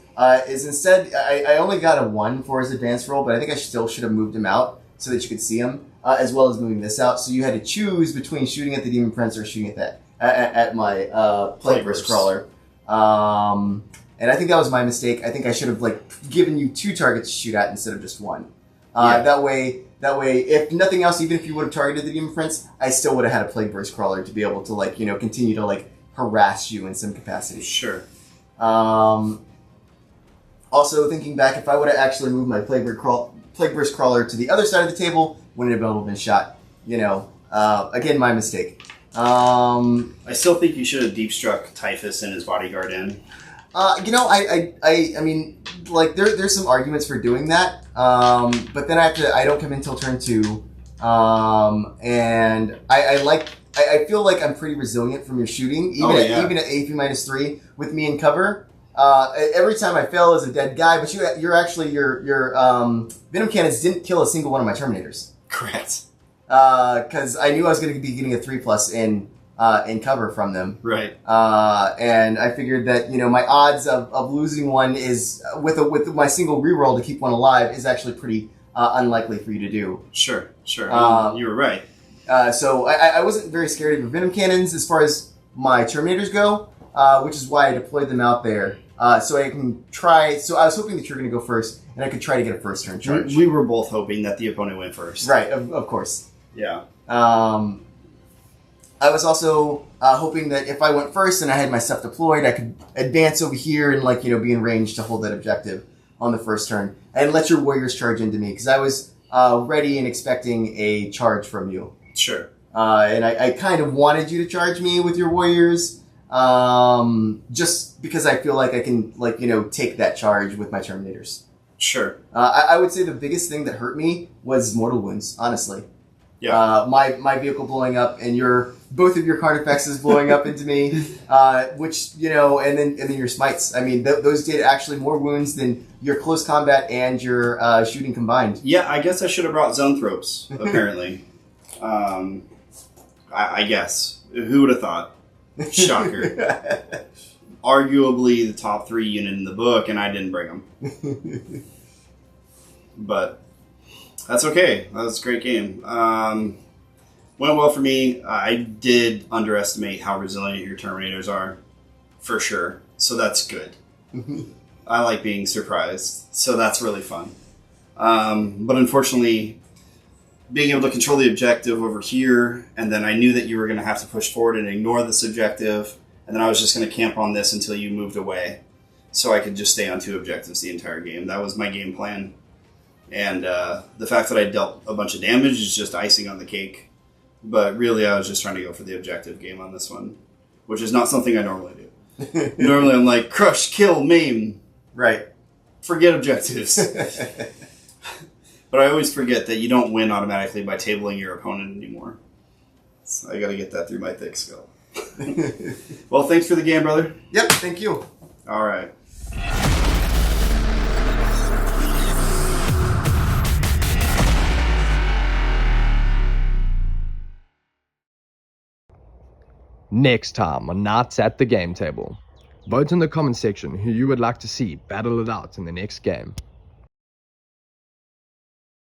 is instead, I only got a 1 for his advanced roll, but I think I still should have moved him out so that you could see him, as well as moving this out. So you had to choose between shooting at the Demon Prince or shooting at my Plague Burst Crawler. And I think that was my mistake. I think I should have like given you 2 targets to shoot at instead of just 1. That way, if nothing else, even if you would have targeted the Demon Prince, I still would have had a Plague Burst Crawler to be able to like, you know, continue to like harass you in some capacity. Sure. Also, thinking back, if I would have actually moved my Plague Burst Crawler to the other side of the table, wouldn't have been shot. You know, again, my mistake. I still think you should have deep struck Typhus and his bodyguard in. You know, I mean, like there's some arguments for doing that, but then I don't come in until turn 2, and I feel like I'm pretty resilient from your shooting, even at AP -3 with me in cover. Every time I fail as a dead guy, but your Venom Cannons didn't kill a single one of my Terminators. Correct. Because I knew I was going to be getting a 3+ in cover from them. Right. And I figured that, you know, my odds of losing one is with my single reroll to keep one alive is actually pretty unlikely for you to do. Sure. You were right. So I wasn't very scared of your Venom Cannons as far as my Terminators go, which is why I deployed them out there. So I can try. So I was hoping that you were going to go first, and I could try to get a first turn charge. We were both hoping that the opponent went first. Right, of course. Yeah. I was also hoping that if I went first and I had my stuff deployed, I could advance over here and, like, you know, be in range to hold that objective on the first turn and let your warriors charge into me because I was ready and expecting a charge from you. Sure. And I kind of wanted you to charge me with your warriors, just because I feel like I can, like, you know, take that charge with my Terminators. Sure. I would say the biggest thing that hurt me was mortal wounds, honestly. Yeah. My vehicle blowing up and both of your Carnifexes blowing up into me, which, you know, and then your smites. I mean, those did actually more wounds than your close combat and your shooting combined. Yeah, I guess I should have brought Zoanthropes, apparently. I guess. Who would have thought? Shocker. Arguably the top 3 unit in the book, and I didn't bring them. But that's okay. That was a great game. Went well for me. I did underestimate how resilient your Terminators are, for sure. So that's good. I like being surprised. So that's really fun. But unfortunately, being able to control the objective over here, and then I knew that you were going to have to push forward and ignore this objective, and then I was just going to camp on this until you moved away, so I could just stay on 2 objectives the entire game. That was my game plan. And the fact that I dealt a bunch of damage is just icing on the cake. But really, I was just trying to go for the objective game on this one, which is not something I normally do. Normally, I'm like, crush, kill, maim. Right. Forget objectives. But I always forget that you don't win automatically by tabling your opponent anymore. So I got to get that through my thick skull. Well, thanks for the game, brother. Yep, thank you. All right. Next time on Knights at the Game Table. Vote in the comment section who you would like to see battle it out in the next game.